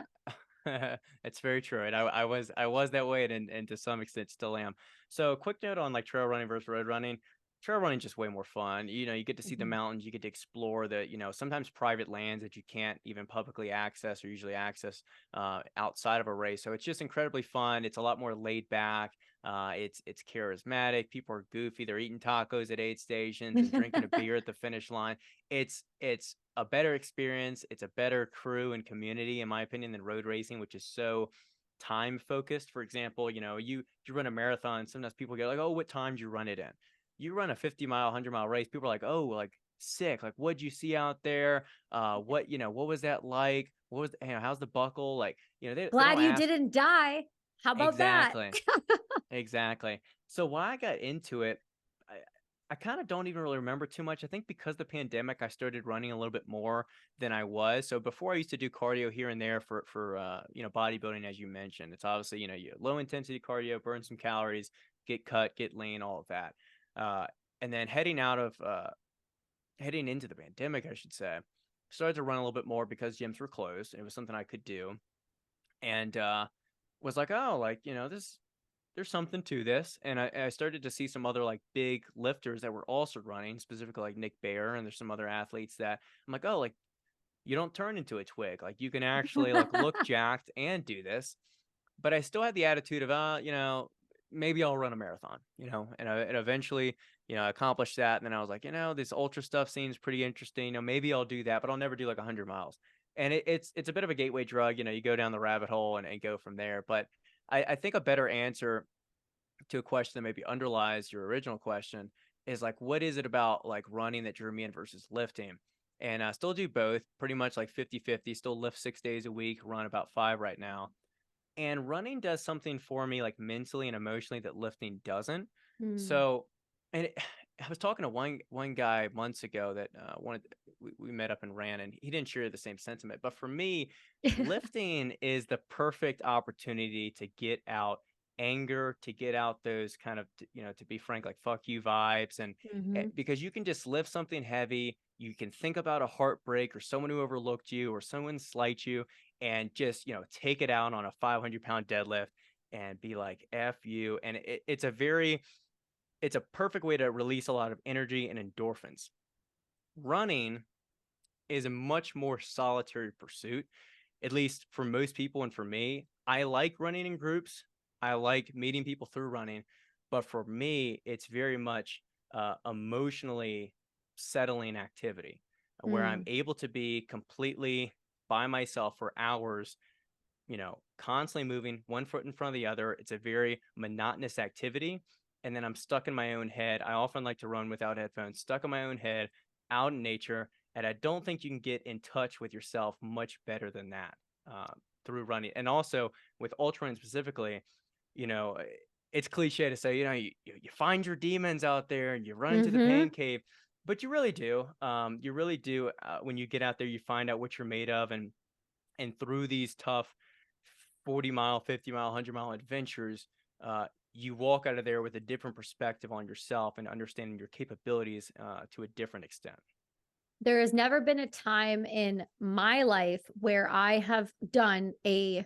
it's very true. And I was that way, and to some extent still am. So quick note on like trail running versus road running. Trail running is just way more fun. You get to see the Mhm. mountains, you get to explore the, sometimes private lands that you can't even publicly access or usually access outside of a race. So it's just incredibly fun. It's a lot more laid back. It's charismatic. People are goofy. They're eating tacos at aid stations and drinking a beer at the finish line. It's a better experience. It's a better crew and community, in my opinion, than road racing, which is so time focused. For example, you run a marathon. Sometimes people get like, "Oh, what time did you run it in?" You run a 50-mile, 100-mile race. People are like, "Oh, like sick. Like, what'd you see out there? What was that like? What was, how's the buckle? Like, they Glad don't you ask." didn't die. How about that? Exactly. Exactly. So why I got into it, I I kind of don't even really remember too much. I think because the pandemic, I started running a little bit more than I was. So before I used to do cardio here and there for bodybuilding, as you mentioned. It's obviously, you low intensity cardio, burn some calories, get cut, get lean, all of that. Uh, and then heading into the pandemic, I should say, started to run a little bit more because gyms were closed. And it was something I could do, and was like, oh, like, there's something to this. And I started to see some other like big lifters that were also running, specifically like Nick Bear, and there's some other athletes that I'm like, oh, like, you don't turn into a twig. Like, you can actually like look jacked and do this. But I still had the attitude of, maybe I'll run a marathon, and eventually, accomplished that. And then I was like, this ultra stuff seems pretty interesting. Maybe I'll do that, but I'll never do like 100 miles. And it's a bit of a gateway drug. You go down the rabbit hole and go from there. But I think a better answer to a question that maybe underlies your original question is like, what is it about like running that drew me in versus lifting? And I still do both, pretty much like 50-50. Still lift 6 days a week, run about 5 right now. And running does something for me like mentally and emotionally that lifting doesn't. Hmm. So, and I was talking to one guy months ago that we met up and ran, and he didn't share the same sentiment. But for me, lifting is the perfect opportunity to get out anger, to get out those kind of, to be frank, like fuck you vibes. And Hmm. because you can just lift something heavy, you can think about a heartbreak or someone who overlooked you or someone slight you, and just, take it out on a 500-pound deadlift and be like, F you. And it's a perfect way to release a lot of energy and endorphins. Running is a much more solitary pursuit, at least for most people. And for me, I like running in groups. I like meeting people through running. But for me, it's very much emotionally settling activity where I'm Mm. able to be completely by myself for hours, constantly moving one foot in front of the other. It's a very monotonous activity. And then I'm stuck in my own head. I often like to run without headphones, stuck in my own head, out in nature. And I don't think you can get in touch with yourself much better than that through running. And also with ultra specifically, you know, it's cliche to say, you find your demons out there and you run into the pain Hmm. cave, but you really do. You really do. When you get out there, you find out what you're made of, and through these tough 40-mile, 50-mile, 100-mile adventures, you walk out of there with a different perspective on yourself and understanding your capabilities to a different extent. There has never been a time in my life where I have done a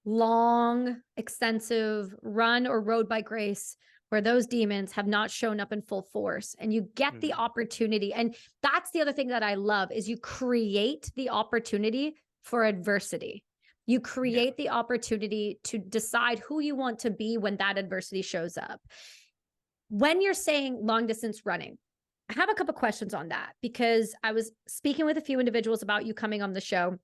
long, extensive run or road bike race where those demons have not shown up in full force, and you get the Mhm. opportunity. And that's the other thing that I love is you create the opportunity for adversity. You Yeah. create the opportunity to decide who you want to be when that adversity shows up. When you're saying long distance running, I have a couple questions on that because I was speaking with a few individuals about you coming on the show.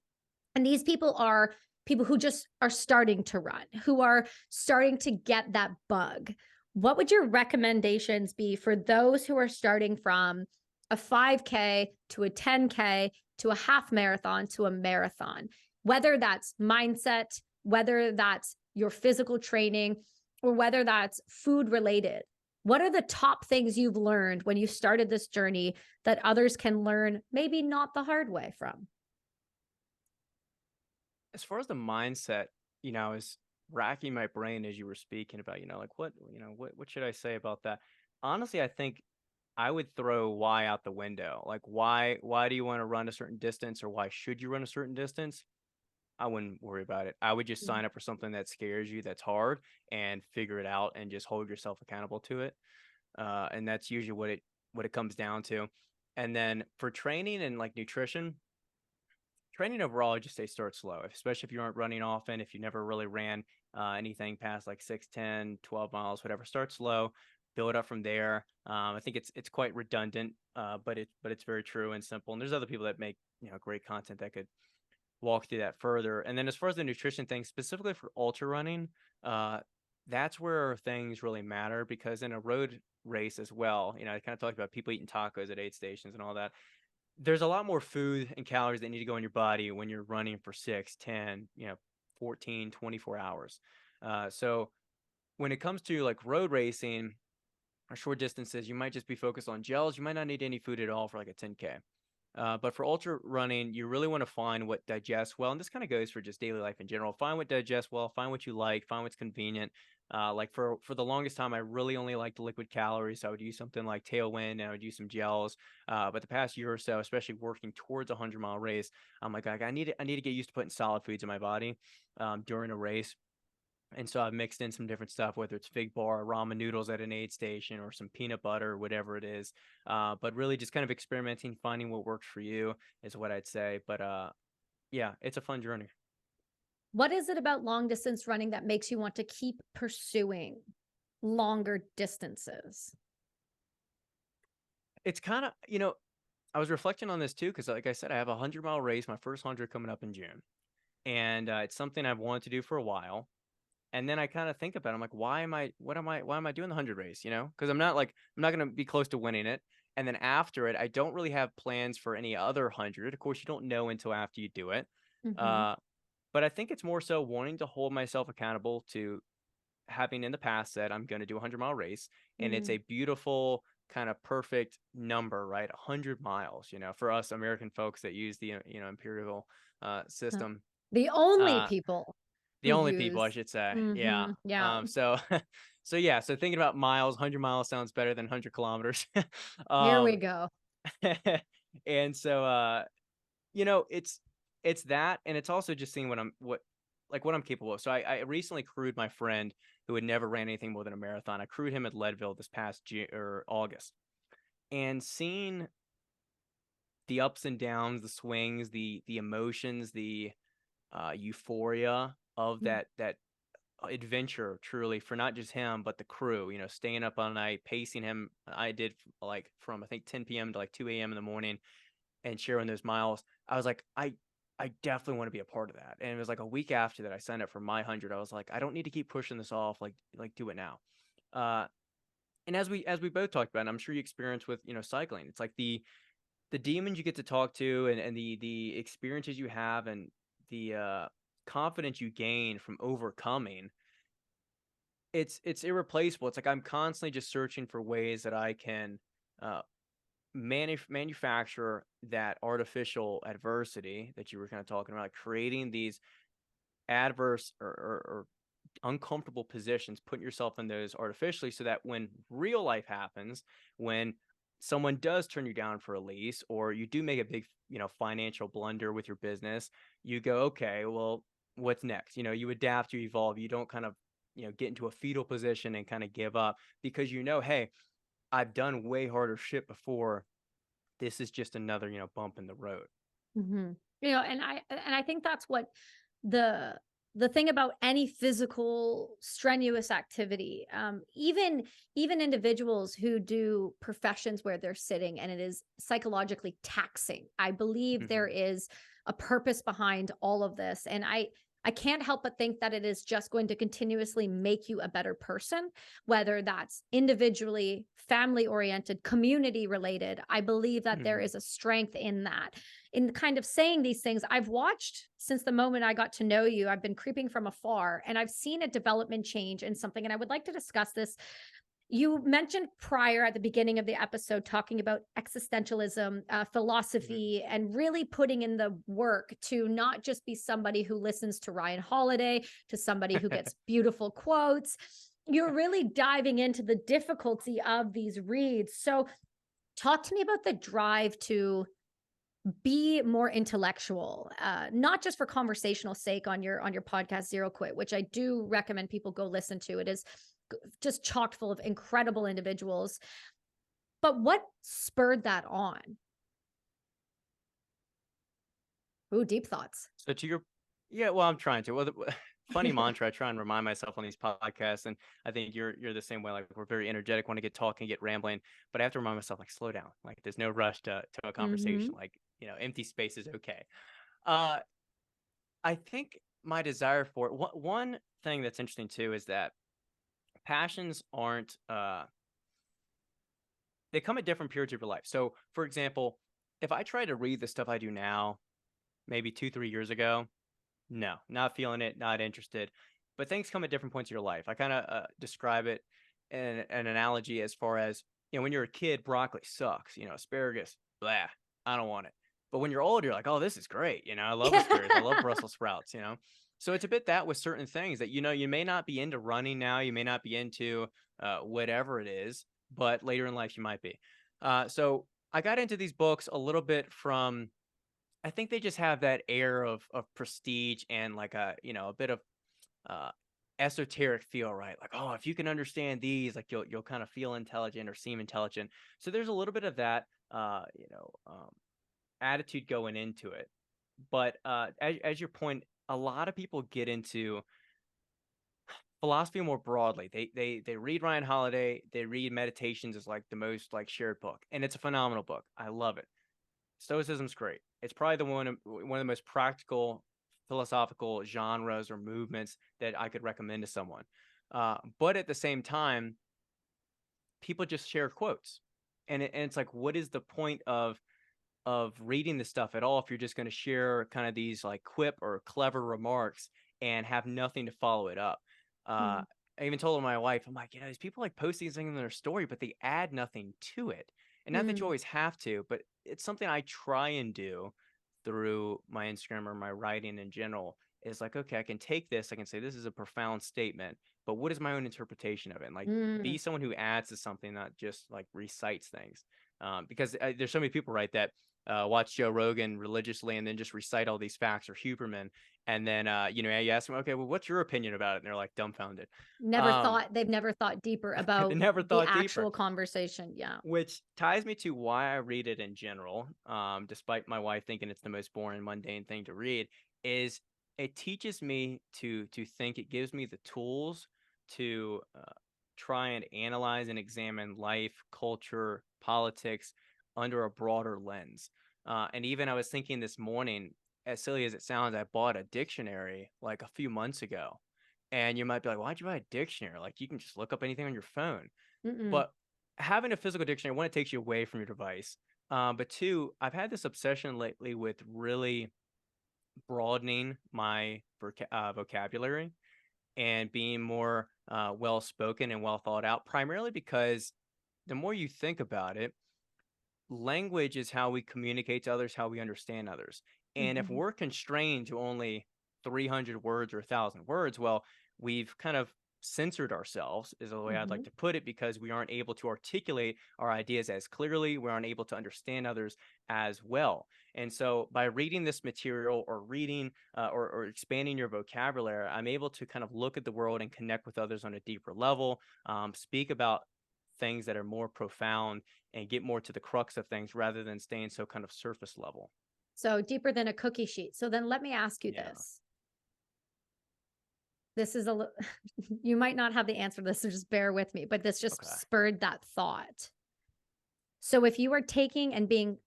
And these people are people who just are starting to run, who are starting to get that bug. What would your recommendations be for those who are starting from a 5K to a 10K to a half marathon to a marathon? Whether that's mindset, whether that's your physical training, or whether that's food related. What are the top things you've learned when you started this journey that others can learn, maybe not the hard way from? As far as the mindset, I was racking my brain as you were speaking about, like what should I say about that? Honestly, I think I would throw why out the window. Like, why do you want to run a certain distance, or why should you run a certain distance? I wouldn't worry about it. I would just sign up for something that scares you, that's hard, and figure it out and just hold yourself accountable to it. And that's usually what it comes down to. And then for training and like nutrition, training overall, I just say start slow, especially if you aren't running often, if you never really ran anything past like 6, 10, 12 miles, whatever. Start slow. build up from there. I think it's quite redundant, but it's very true and simple. And there's other people that make, great content that could walk through that further. And then as far as the nutrition thing, specifically for ultra running, uh, that's where things really matter, because in a road race as well, I kind of talked about people eating tacos at aid stations and all that. There's a lot more food and calories that need to go in your body when you're running for 6, 10, 14, 24 hours. So when it comes to like road racing or short distances, you might just be focused on gels. You might not need any food at all for like a 10K. But for ultra running, you really want to find what digests well. And this kind of goes for just daily life in general. Find what digests well, find what you like, find what's convenient. Like for the longest time, I really only liked liquid calories. So I would use something like Tailwind, and I would use some gels. But the past year or so, especially working towards a 100-mile race, I'm like, I need to get used to putting solid foods in my body during a race. And so I've mixed in some different stuff, whether it's fig bar, ramen noodles at an aid station, or some peanut butter, whatever it is. But really just kind of experimenting, finding what works for you is what I'd say. But yeah, it's a fun journey. What is it about long distance running that makes you want to keep pursuing longer distances? It's kind of, I was reflecting on this too, because like I said, I have a 100-mile race, my first 100 coming up in June. And it's something I've wanted to do for a while. And then I kind of think about it. I'm like, why am I doing the 100 race? Because I'm not going to be close to winning it. And then after it, I don't really have plans for any other 100. Of course, you don't know until after you do it. Mm-hmm. Uh, but I think it's more so wanting to hold myself accountable to having in the past said I'm going to do a 100-mile race. And it's Mm-hmm. a beautiful kind of perfect number, right? 100 miles, for us American folks that use the, imperial system. The only Uh, people the who only people, I use. should say. Yeah. Mm-hmm. Yeah. So so yeah, so thinking about miles, 100 miles sounds better than 100 kilometers. Here we um go. and so it's that, and it's also just seeing what I'm capable of. So I recently crewed my friend who had never ran anything more than a marathon. I crewed him at Leadville this past June or August. And seeing the ups and downs, the swings, the emotions, the euphoria of that adventure, truly, for not just him but the crew, staying up all night pacing him. I did like from I think 10 p.m. to like 2 a.m. in the morning, and sharing those miles. I was like, I definitely want to be a part of that. And it was like a week after that I signed up for my 100. I was like, I don't need to keep pushing this off, like do it now. uh and as we both talked about, and I'm sure you experience with cycling, it's like the demons you get to talk to, and the experiences you have, and the confidence you gain from overcoming, it's irreplaceable. It's like I'm constantly just searching for ways that I can uh manufacture that artificial adversity that you were kind of talking about, like creating these adverse or uncomfortable positions, putting yourself in those artificially, so that when real life happens, when someone does turn you down for a lease, or you do make a big, financial blunder with your business, you go, okay, well, what's next? You adapt, you evolve. You don't kind of, get into a fetal position and kind of give up, because hey, I've done way harder shit before. This is just another, bump in the road. Mm-hmm. And I think that's what the the thing about any physical strenuous activity, even individuals who do professions where they're sitting and it is psychologically taxing, I believe there Mhm. is a purpose behind all of this. And I can't help but think that it is just going to continuously make you a better person, whether that's individually, family oriented, community related. I believe that there Mhm. is a strength in that. In kind of saying these things, I've watched since the moment I got to know you. I've been creeping from afar, and I've seen a development change in something. And I would like to discuss this. You mentioned prior at the beginning of the episode talking about existentialism, Mhm. philosophy, and really putting in the work to not just be somebody who listens to Ryan Holiday, to somebody who gets beautiful quotes. You're really diving into the difficulty of these reads. So, talk to me about the drive to be more intellectual, not just for conversational sake on your podcast Zero Quit, which I do recommend people go listen to. It is just chocked full of incredible individuals. But what spurred that on? Ooh, deep thoughts. So to your, yeah, well, I'm trying to. Well, funny mantra I try and remind myself on these podcasts, and I think you're the same way. Like, we're very energetic, want to get talking, get rambling, but I have to remind myself, like, slow down. Like, there's no rush to a conversation. Hmm. Like, empty space is okay. Uh, I think my desire for it. One thing that's interesting too is that passions aren't. They come at different periods of your life. So, for example, if I try to read the stuff I do now, maybe 2, 3 years ago, no, not feeling it, not interested. But things come at different points of your life. I kind of describe it in an analogy as far as, when you're a kid, broccoli sucks, asparagus, blah, I don't want it. But when you're older, you're like, oh, this is great. I love asparagus. I love Brussels sprouts. So it's a bit that with certain things that, you may not be into running now. You may not be into whatever it is, but later in life, you might be. So I got into these books a little bit from, I think they just have that air of prestige and like a bit of uh esoteric feel, right? Like, oh, if you can understand these, like you'll kind of feel intelligent or seem intelligent. So there's a little bit of that attitude going into it. But as your point, a lot of people get into philosophy more broadly. They read Ryan Holiday, they read Meditations as like the most like shared book, and it's a phenomenal book. I love it. Stoicism's great. It's probably one of the most practical philosophical genres or movements that I could recommend to someone. But at the same time, people just share quotes, and it's like, what is the point of reading this stuff at all if you're just going to share kind of these like quip or clever remarks and have nothing to follow it up? Mm. I even told my wife, I'm like, these people like post these things in their story, but they add nothing to it. And not that you Mm. always have to, but it's something I try and do through my Instagram or my writing in general. Is like, okay, I can take this, I can say this is a profound statement, but what is my own interpretation of it? And like, be Mm. someone who adds to something, not just like recites things. Because there's so many people, right, that watch Joe Rogan religiously and then just recite all these facts, or Huberman. And then, you ask them, okay, well, what's your opinion about it? And they're like dumbfounded. They've never thought deeper They about never the thought deeper, actual conversation. Yeah. which ties me to why I read it in general. Despite my wife thinking it's the most boring, mundane thing to read, is it teaches me to think. It gives me the tools to try and analyze and examine life, culture, politics under a broader lens. And even I was thinking this morning, as silly as it sounds, I bought a dictionary like a few months ago. And you might be like, why'd you buy a dictionary? Like, you can just look up anything on your phone. Mm-mm. But having a physical dictionary, one, it takes you away from your device. But two, I've had this obsession lately with really broadening my vocabulary and being more well spoken and well thought out, primarily because the more you think about it, language is how we communicate to others, how we understand others. And if Mhm. we're constrained to only 300 words or 1,000 words, well, we've kind of censored ourselves, is the way I'd like Mhm. to put it, because we aren't able to articulate our ideas as clearly. We aren't able to understand others as well. And so by reading this material or reading or expanding your vocabulary, I'm able to kind of look at the world and connect with others on a deeper level, speak about things that are more profound and get more to the crux of things rather than staying so kind of surface level. So deeper than a cookie sheet. So then let me ask you Yeah. this. This is you might not have the answer to this, so just bear with me, but this just Okay. spurred that thought. So if you are taking and being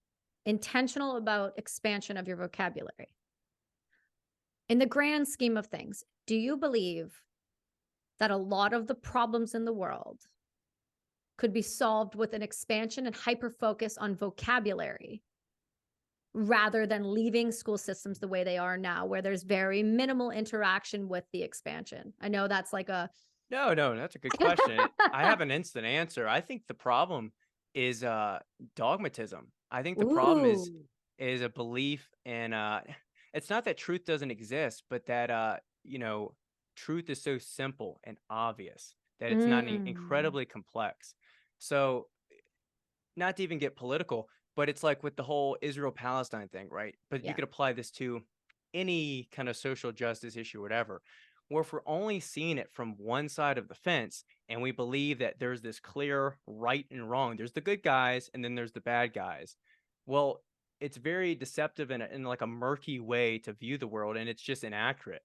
intentional about expansion of your vocabulary, in the grand scheme of things, do you believe that a lot of the problems in the world could be solved with an expansion and hyper focus on vocabulary rather than leaving school systems the way they are now, where there's very minimal interaction with the expansion? I know that's like a No, no, that's a good question. I have an instant answer. I think the problem is dogmatism. I think the problem is Ooh. a belief in it's not that truth doesn't exist, but that truth is so simple and obvious that it's not Mm. incredibly complex. So, not to even get political, but it's like with the whole Israel Palestine thing, right? But you Yeah. could apply this to any kind of social justice issue, whatever. Where if we're only seeing it from one side of the fence and we believe that there's this clear right and wrong, there's the good guys and then there's the bad guys. Well, it's very deceptive in like a murky way to view the world, and it's just inaccurate.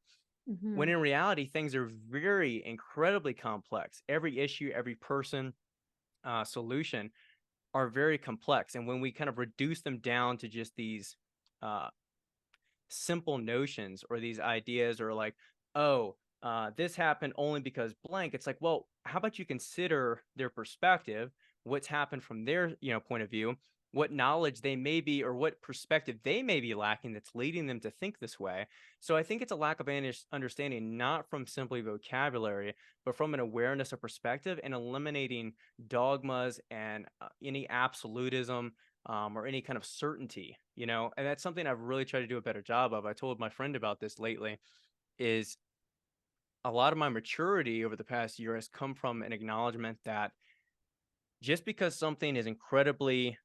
when Mhm. in reality, things are very incredibly complex. Every issue, every person, solution are very complex. And when we kind of reduce them down to just these uh, simple notions or these ideas or like, oh, this happened only because blank. It's like, well, how about you consider their perspective, what's happened from their, point of view, what knowledge they may be or what perspective they may be lacking that's leading them to think this way. So I think it's a lack of understanding, not from simply vocabulary, but from an awareness of perspective and eliminating dogmas and any absolutism, or any kind of certainty, and that's something I've really tried to do a better job of. I told my friend about this lately, is a lot of my maturity over the past year has come from an acknowledgement that just because something is incredibly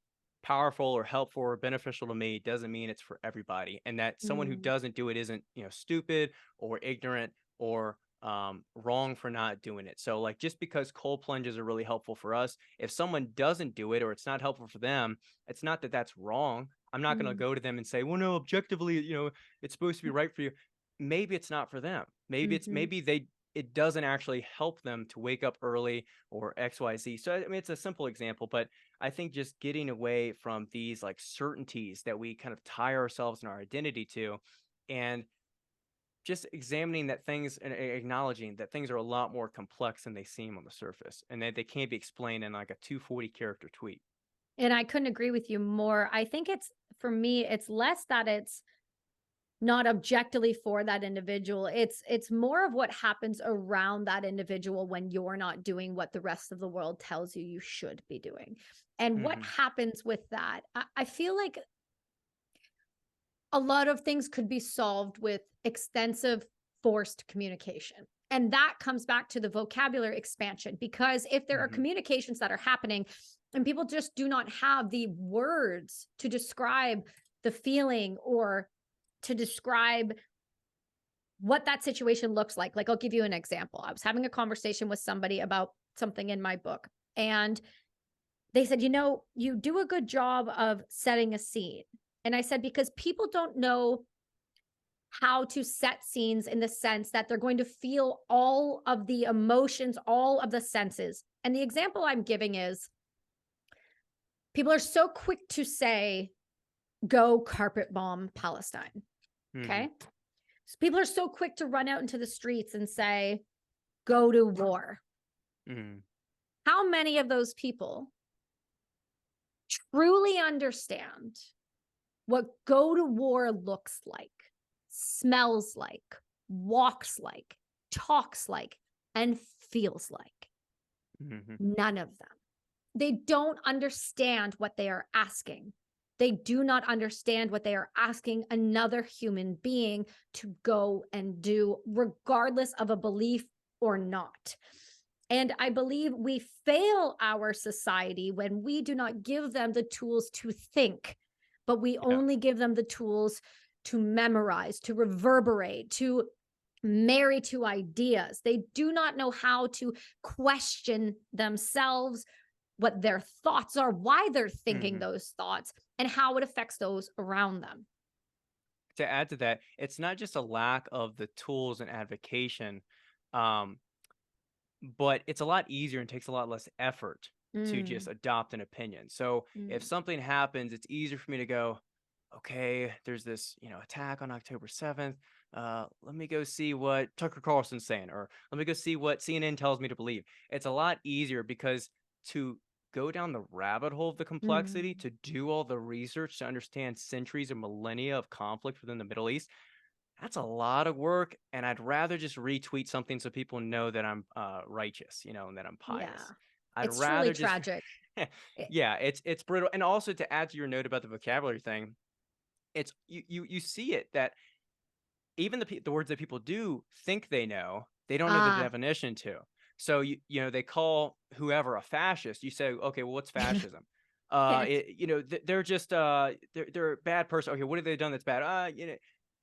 powerful or helpful or beneficial to me doesn't mean it's for everybody, and that someone who Mm. doesn't do it isn't, stupid or ignorant or wrong for not doing it. So like, just because cold plunges are really helpful for us, if someone doesn't do it or it's not helpful for them, it's not that that's wrong. I'm not going to Mm. go to them and say, well, no, objectively, it's supposed to be right for you. Maybe it's not for them. Mhm. Maybe it doesn't actually help them to wake up early or XYZ. So I mean, it's a simple example, but I think just getting away from these like certainties that we kind of tie ourselves and our identity to, and just examining that things and acknowledging that things are a lot more complex than they seem on the surface, and that they can't be explained in like a 240 character tweet. And I couldn't agree with you more. I think it's for me, it's less that it's not objectively for that individual. It's more of what happens around that individual when you're not doing what the rest of the world tells you you should be doing. And what Hmm. happens with that? I feel like a lot of things could be solved with extensive forced communication. And that comes back to the vocabulary expansion, because if there are Hmm. communications that are happening and people just do not have the words to describe the feeling or to describe what that situation looks like I'll give you an example. I was having a conversation with somebody about something in my book, and they said, you do a good job of setting a scene. And I said, because people don't know how to set scenes in the sense that they're going to feel all of the emotions, all of the senses. And the example I'm giving is people are so quick to say, go carpet bomb Palestine. Hmm. Okay. So people are so quick to run out into the streets and say, go to war. Hmm. How many of those people truly understand what go to war looks like, smells like, walks like, talks like, and feels like? Hmm. None of them. They don't understand what they are asking. They do not understand what they are asking another human being to go and do, regardless of a belief or not. And I believe we fail our society when we do not give them the tools to think, but we Yeah. only give them the tools to memorize, to reverberate, to marry to ideas. They do not know how to question themselves, what their thoughts are, why they're thinking Hmm. those thoughts, and how it affects those around them. To add to that, it's not just a lack of the tools and advocation, um, but it's a lot easier and takes a lot less effort to just Mm, adopt an opinion. So if mm, something happens, it's easier for me to go, okay, there's this, attack on October 7th. Let me go see what Tucker Carlson's saying, or let me go see what CNN tells me to believe. It's a lot easier because to go down the rabbit hole of the complexity, mm. to do all the research to understand centuries or millennia of conflict within the Middle East, that's a lot of work, and I'd rather just retweet something so people know that I'm, righteous, and that I'm Yeah, pious. I'd it's truly rather just tragic. It- yeah, it's brutal, and also to add to your note about the vocabulary thing, it's you see it that even the words that people do think they know, they don't know the Ah, definition to. So they call whoever a fascist. You say, okay, well, what's fascism? They're just they're a bad person. Okay, what have they done that's bad?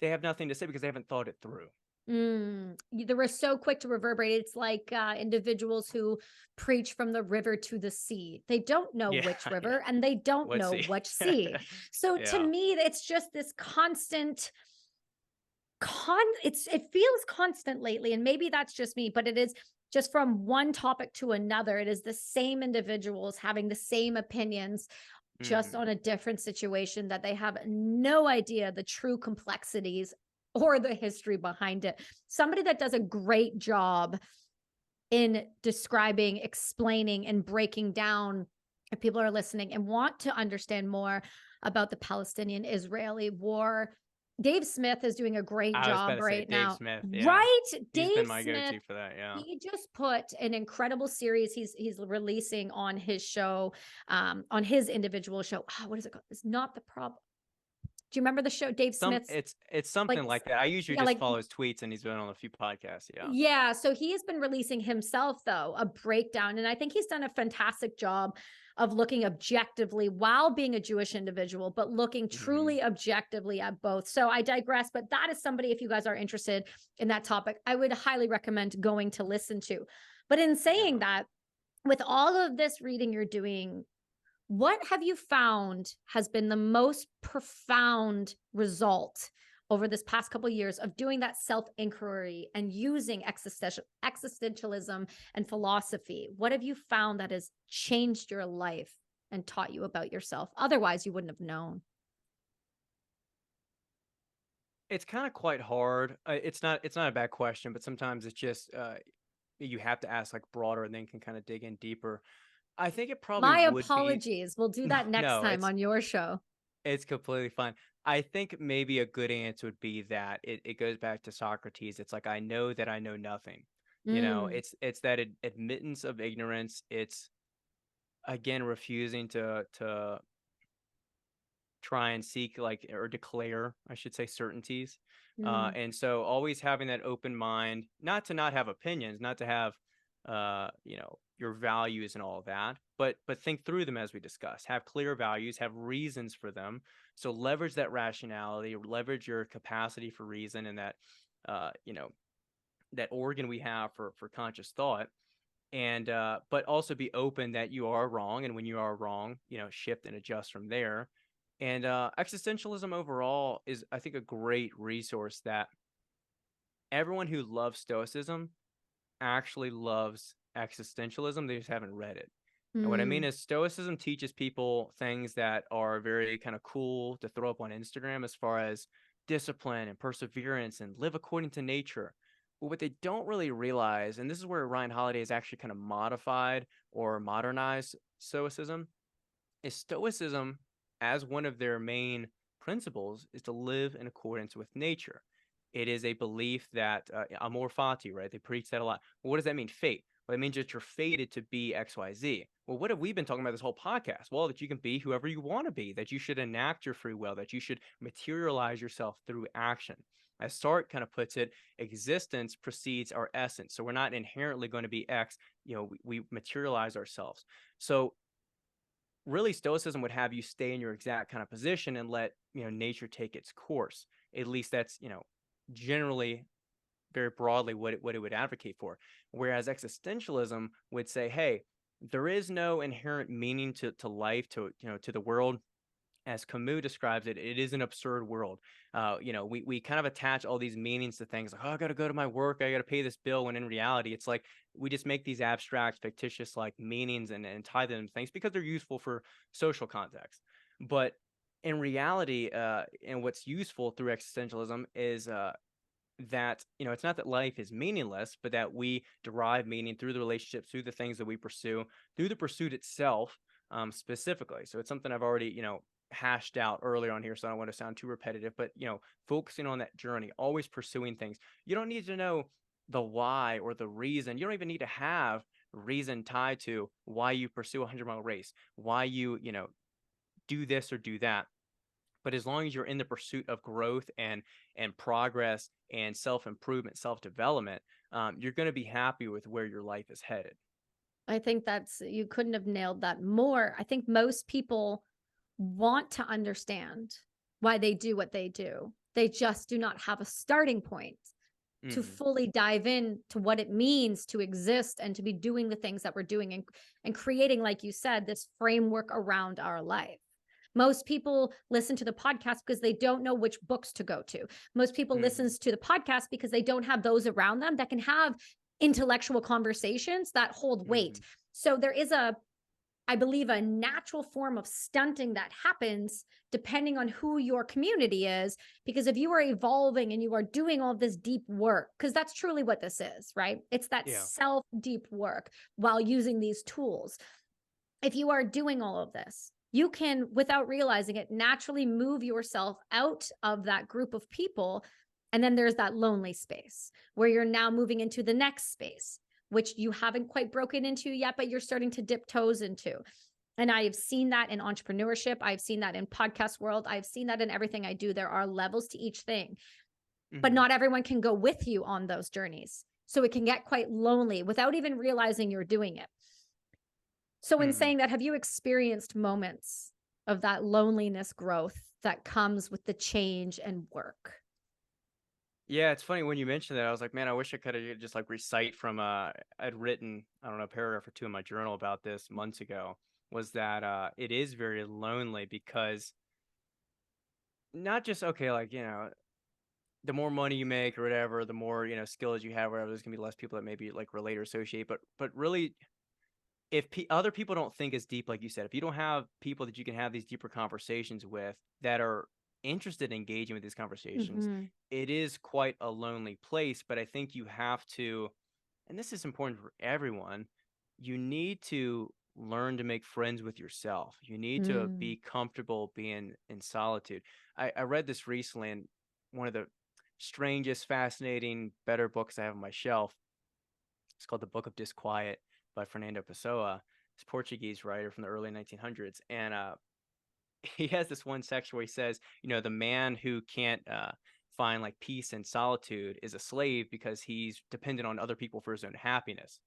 They have nothing to say because they haven't thought it through. They were so quick to reverberate. It's like individuals who preach from the river to the sea. They don't know Yeah, which yeah. river and they don't Let's know see. which sea. So to Yeah. me, it's just this constant it feels constant lately, and maybe that's just me, but it is just from one topic to another. It is the same individuals having the same opinions, just Hmm. on a different situation, that they have no idea the true complexities or the history behind it. Somebody that does a great job in describing, explaining, and breaking down, if people are listening and want to understand more about the Palestinian Israeli war, Dave Smith is doing a great I was about job to say right Dave now. Smith. Yeah. Right? He's been Dave my Smith, go-to for that. Yeah. he just put an incredible series he's releasing on his show, on his individual show. Oh, what is it called? It's not the problem. Do you remember the show Dave Smith's, It's like, something like that. I usually yeah, just like, follow his tweets and he's been on a few podcasts. Yeah. yeah, so he has been releasing himself, though, a breakdown, and I think he's done a fantastic job of looking objectively while being a Jewish individual, but looking Hmm. truly objectively at both. So I digress, but that is somebody, if you guys are interested in that topic, I would highly recommend going to listen to. But in saying Yeah. that, with all of this reading you're doing, what have you found has been the most profound result over this past couple of years of doing that self inquiry and using existentialism and philosophy? What have you found that has changed your life and taught you about yourself? Otherwise, you wouldn't have known. It's kind of quite hard. It's not a bad question, but sometimes it's just you have to ask like broader and then can kind of dig in deeper. I think it probably My would be apologies. We'll do no, that next no, time on your show. it's completely fine. I think maybe a good answer would be that it goes back to Socrates. It's like I know that I know nothing. Mm, It's that admittance of ignorance. It's again refusing to try and seek like or declare, I should say, certainties. mm. And so always having that open mind, not to not have opinions, not to have your values and all of that, but think through them as we discussed. Have clear values, have reasons for them. So leverage that rationality, leverage your capacity for reason and that uh, you know, that organ we have for conscious thought. And but also be open that you are wrong, and when you are wrong, shift and adjust from there. And existentialism overall is, I think, a great resource that everyone who loves Stoicism actually loves existentialism. They just haven't read it. And what I mean Mm. is, Stoicism teaches people things that are very kind of cool to throw up on Instagram as far as discipline and perseverance and live according to nature. But what they don't really realize, and this is where Ryan Holiday has actually kind of modified or modernized Stoicism, is Stoicism, as one of their main principles, is to live in accordance with nature. It is a belief that amor fati, right? They preach that a lot. Well, what does that mean, fate? Well, it means that you're fated to be X, Y, Z. Well, what have we been talking about this whole podcast? Well, that you can be whoever you want to be, that you should enact your free will, that you should materialize yourself through action. As Sartre kind of puts it, existence precedes our essence. So we're not inherently going to be X, we materialize ourselves. So really, stoicism would have you stay in your exact kind of position and let nature take its course. At least that's generally, very broadly, what it would advocate for. Whereas existentialism would say, hey, there is no inherent meaning to life, to the world. As Camus describes it, it is an absurd world. We kind of attach all these meanings to things like, oh, I got to go to my work, I got to pay this bill. When in reality, it's like we just make these abstract, fictitious like meanings and tie them to things because they're useful for social context. But in reality, and what's useful through existentialism is that it's not that life is meaningless, but that we derive meaning through the relationships, through the things that we pursue, through the pursuit itself, specifically. So it's something I've already hashed out earlier on here, so I don't want to sound too repetitive, but focusing on that journey, always pursuing things. You don't need to know the why or the reason. You don't even need to have reason tied to why you pursue a 100-mile race, why you do this or do that. But as long as you're in the pursuit of growth and progress and self-improvement, self-development, you're going to be happy with where your life is headed. I think you couldn't have nailed that more. I think most people want to understand why they do what they do. They just do not have a starting point to Hmm. fully dive in to what it means to exist and to be doing the things that we're doing, and creating, like you said, this framework around our life. Most people listen to the podcast because they don't know which books to go to. Most people listens to the podcast because they don't have those around them that can have intellectual conversations that hold weight. So there is I believe, a natural form of stunting that happens depending on who your community is. Because if you are evolving and you are doing all this deep work, because that's truly what this is, right? It's that Yeah. self deep work while using these tools. If you are doing all of this, you can, without realizing it, naturally move yourself out of that group of people. And then there's that lonely space where you're now moving into the next space, which you haven't quite broken into yet, but you're starting to dip toes into. And I have seen that in entrepreneurship. I've seen that in podcast world. I've seen that in everything I do. There are levels to each thing, but not everyone can go with you on those journeys. So it can get quite lonely without even realizing you're doing it. So in saying that, have you experienced moments of that loneliness growth that comes with the change and work? Yeah, it's funny when you mentioned that. I was like, man, I wish I could have just like recite from I'd written, I don't know, a paragraph or two in my journal about this months ago. Was that it is very lonely because not just okay, like, the more money you make or whatever, the more, skills you have, whatever, there's gonna be less people that maybe like relate or associate. But really, if other people don't think as deep, like you said, if you don't have people that you can have these deeper conversations with that are interested in engaging with these conversations, Mm-hmm. it is quite a lonely place. But I think you have to, and this is important for everyone, you need to learn to make friends with yourself. You need to Mm. be comfortable being in solitude. I read this recently, and one of the strangest, fascinating, better books I have on my shelf. It's called The Book of Disquiet by Fernando Pessoa. He's a Portuguese writer from the early 1900s. And he has this one section where he says, the man who can't find like peace and solitude is a slave because he's dependent on other people for his own happiness.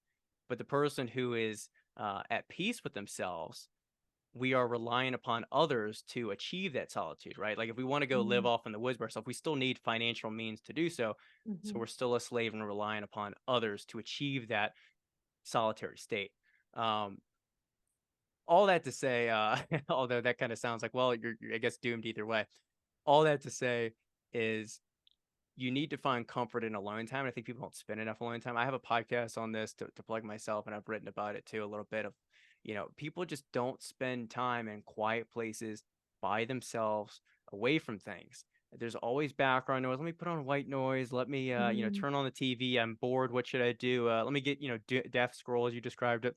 But the person who is at peace with themselves, we are relying upon others to achieve that solitude, right? Like if we want to go live Mm. off in the woods by ourselves, we still need financial means to do so. So Mm-hmm. we're still a slave and relying upon others to achieve that solitary state. Um, all that to say, although that kind of sounds like, well, you're, I guess, doomed either way. All that to say is you need to find comfort in alone time. I think people don't spend enough alone time. I have a podcast on this to plug myself, and I've written about it too a little bit of, people just don't spend time in quiet places by themselves away from things. There's always background noise. Let me put on white noise. Let me, Mm. turn on the TV. I'm bored. What should I do? Let me get, death scroll as you described it.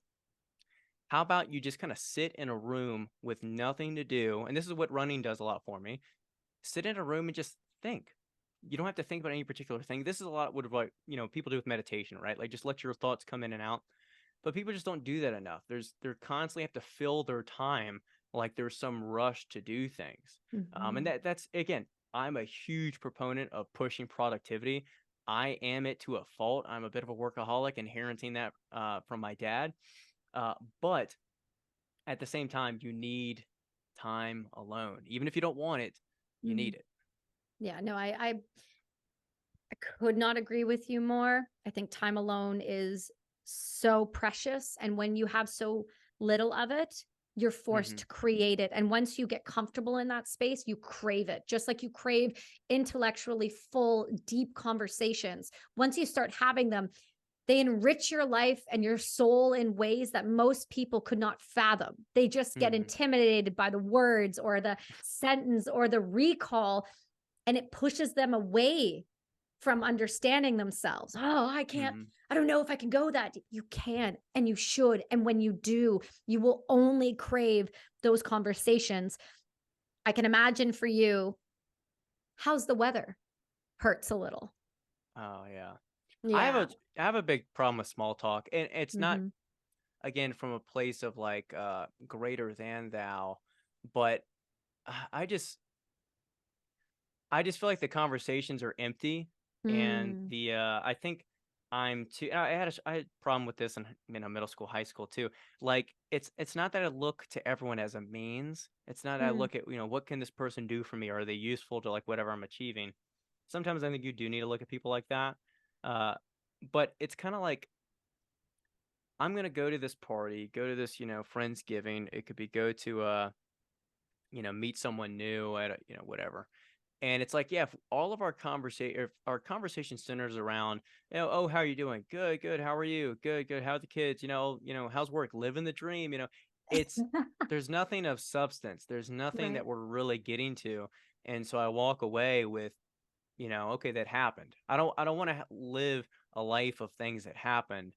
How about you just kind of sit in a room with nothing to do? And this is what running does a lot for me. Sit in a room and just think. You don't have to think about any particular thing. This is a lot what like, people do with meditation, right? Like just let your thoughts come in and out. But people just don't do that enough. They're constantly have to fill their time like there's some rush to do things. And Mm-hmm. that's again, I'm a huge proponent of pushing productivity. I am it to a fault. I'm a bit of a workaholic, inheriting that from my dad. But at the same time, you need time alone. Even if you don't want it, you Mm. need it. Yeah, no, I could not agree with you more. I think time alone is so precious. And when you have so little of it, you're forced Hmm. to create it. And once you get comfortable in that space, you crave it, just like you crave intellectually full, deep conversations. Once you start having them, they enrich your life and your soul in ways that most people could not fathom. They just get Hmm. intimidated by the words or the sentence or the recall, and it pushes them away from understanding themselves. Oh, Hmm. I don't know if I can go that deep. You can and you should. And when you do, you will only crave those conversations. I can imagine for you, how's the weather? Hurts a little. Oh yeah. I have Yeah. a I have a big problem with small talk, and it's not Mm-hmm. again from a place of like greater than thou, but I just feel like the conversations are empty, and Mm. the I think I'm too. I had a problem with this in middle school, high school too. Like it's not that I look to everyone as a means. It's not that I Mm. look at what can this person do for me? Are they useful to like whatever I'm achieving? Sometimes I think you do need to look at people like that. Uh, but it's kind of like I'm gonna go to this party, go to this Friendsgiving. It could be go to meet someone new at whatever. And it's like, yeah, if all of our conversation centers around, oh, how are you doing? Good, good. How are you? Good, good. How are the kids? How's work? Living the dream. It's there's nothing of substance. There's nothing Right. that we're really getting to. And so I walk away with, okay, that happened. I don't want to live a life of things that happened.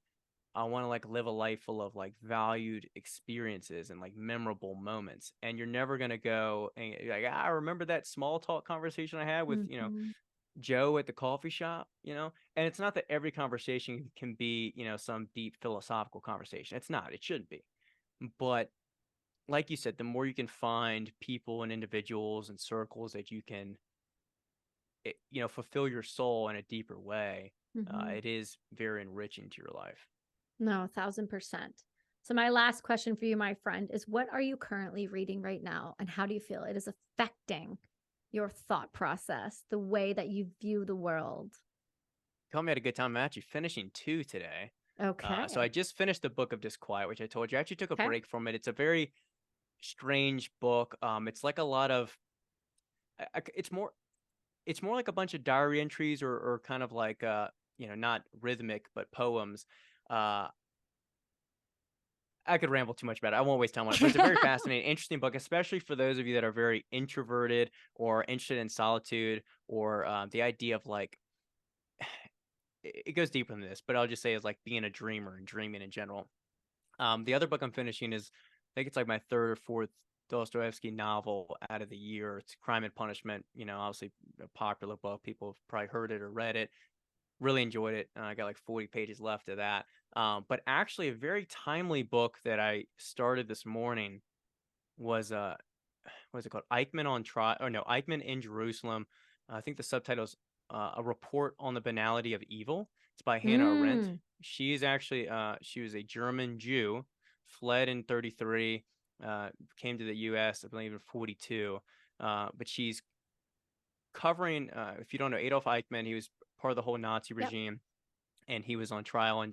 I want to like live a life full of like valued experiences and like memorable moments. And you're never gonna go and like, I remember that small talk conversation I had with, Mhm. Joe at the coffee shop, And it's not that every conversation can be, some deep philosophical conversation. It's not, it shouldn't be. But like you said, the more you can find people and individuals and circles that you can, fulfill your soul in a deeper way, Mhm. it is very enriching to your life. No, 1,000%. So my last question for you, my friend, is what are you currently reading right now, and how do you feel it is affecting your thought process, the way that you view the world? Caught me at a good time. I'm actually finishing two today. So I Okay. just finished the Book of Disquiet, which I told you. I actually took a Okay. break from it. It's a very strange book. It's like a lot of, it's more like a bunch of diary entries or kind of like, not rhythmic, but poems. Uh, I could ramble too much about it. I won't waste time on it, but it's a very fascinating, interesting book, especially for those of you that are very introverted or interested in solitude or the idea of like, it goes deeper than this, but I'll just say is like being a dreamer and dreaming in general. The other book I'm finishing is, I think it's like my third or fourth Dostoevsky novel out of the year. It's Crime and Punishment. Obviously a popular book. People have probably heard it or read it. Really enjoyed it. I got like 40 pages left of that. But actually, a very timely book that I started this morning was what is it called? Eichmann on trial, or no, Eichmann in Jerusalem. I think the subtitle's A Report on the Banality of Evil. It's by Hannah Arendt. Mm. She's actually she was a German Jew, fled in 33, came to the U.S. I believe in 42. But she's covering. If you don't know Adolf Eichmann, he was part of the whole Nazi Yep. regime, and he was on trial in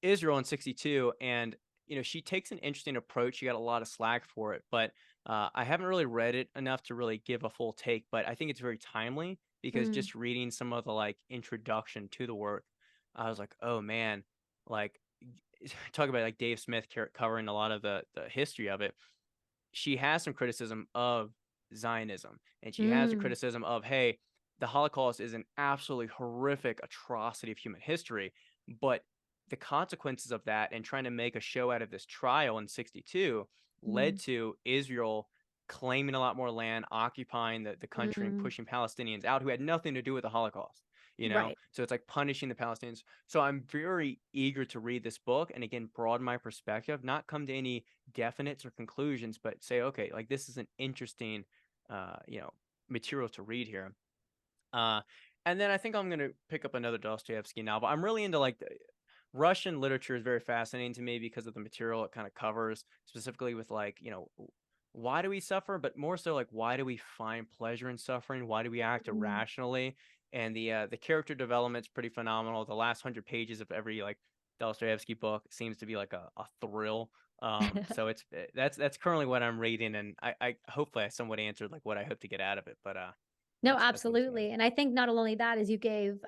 Israel in 62. And she takes an interesting approach. She got a lot of slack for it, but I haven't really read it enough to really give a full take. But I think it's very timely because Mm. just reading some of the like introduction to the work, I was like, oh man, like talk about like Dave Smith covering a lot of the history of it. She has some criticism of Zionism, and she has a Mm. criticism of, hey, the Holocaust is an absolutely horrific atrocity of human history, but the consequences of that and trying to make a show out of this trial in 62 led Mm. to Israel claiming a lot more land, occupying the country and Mm. pushing Palestinians out who had nothing to do with the Holocaust. Right. So it's like punishing the Palestinians. So I'm very eager to read this book and again broaden my perspective, not come to any definites or conclusions, but say, okay, like this is an interesting, uh, you know, material to read here. Uh, and then I think I'm gonna pick up another Dostoevsky novel. I'm really into like Russian literature is very fascinating to me because of the material it kind of covers, specifically with like, why do we suffer, but more so like why do we find pleasure in suffering? Why do we act Mm. irrationally? And the character development's pretty phenomenal. The last 100 pages of every like Dostoevsky book seems to be like a thrill. So that's currently what I'm reading, and I hopefully I somewhat answered like what I hope to get out of it. But No, that's what it's about. absolutely. And I think not only that is you gave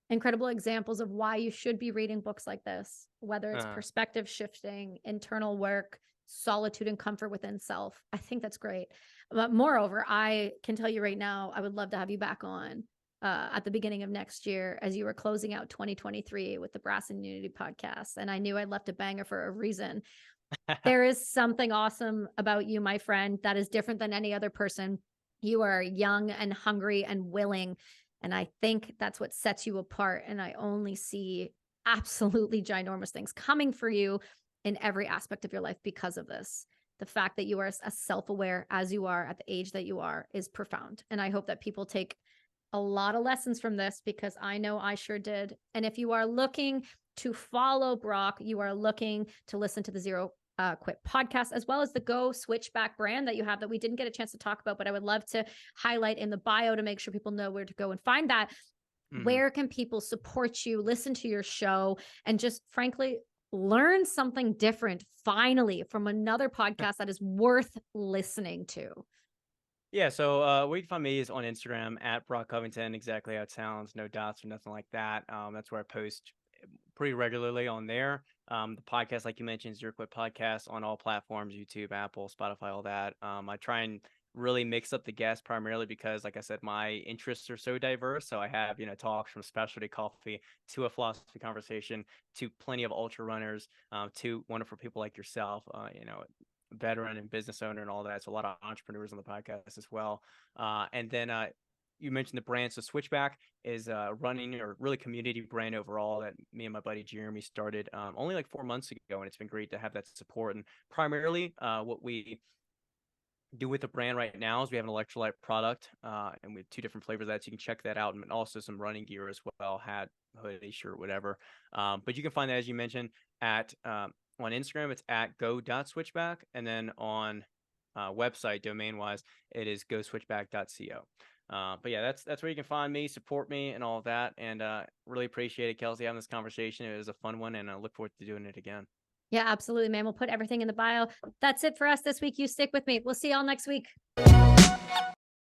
incredible examples of why you should be reading books like this, whether it's Uh, perspective shifting, internal work, solitude and comfort within self. I think that's great. But moreover, I can tell you right now, I would love to have you back on at the beginning of next year as you were closing out 2023 with the Brass and Unity podcast. And I knew I left a banger for a reason. There is something awesome about you, my friend, that is different than any other person. You are young and hungry and willing. And I think that's what sets you apart. And I only see absolutely ginormous things coming for you in every aspect of your life because of this. The fact that you are as self aware as you are at the age that you are is profound. And I hope that people take a lot of lessons from this because I know I sure did. And if you are looking to follow Brock, you are looking to listen to the Zero Quit podcast, as well as the Go Switchback brand that you have that we didn't get a chance to talk about, but I would love to highlight in the bio to make sure people know where to go and find that. mhm. Where can people support you, listen to your show, and just frankly learn something different finally from another podcast that is worth listening to? Yeah, so where you can find me is on Instagram at Brock Covington, exactly how it sounds, no dots or nothing like that. That's where I post pretty regularly on there. The podcast, like you mentioned, Zero Quit Podcast on all platforms: YouTube, Apple, Spotify, all that. I try and really mix up the guests primarily because, like I said, my interests are so diverse. So I have, talks from specialty coffee to a philosophy conversation to plenty of ultra runners, to wonderful people like yourself, veteran and business owner and all that. So a lot of entrepreneurs on the podcast as well. And then you mentioned the brand. So Switchback is running, or really community brand overall, that me and my buddy Jeremy started only like 4 months ago. And it's been great to have that support. And primarily what we do with the brand right now is we have an electrolyte product, and we have 2 different flavors of that. So you can check that out, and also some running gear as well, hat, hoodie, shirt, whatever. But you can find that, as you mentioned, at on Instagram, it's at go.switchback. And then on website, domain wise, it is goswitchback.co. But yeah, that's where you can find me, support me, and all of that. And really appreciate it, Kelsey, having this conversation. It was a fun one, and I look forward to doing it again. Yeah, absolutely, man. We'll put everything in the bio. That's it for us this week. You stick with me. We'll see y'all next week.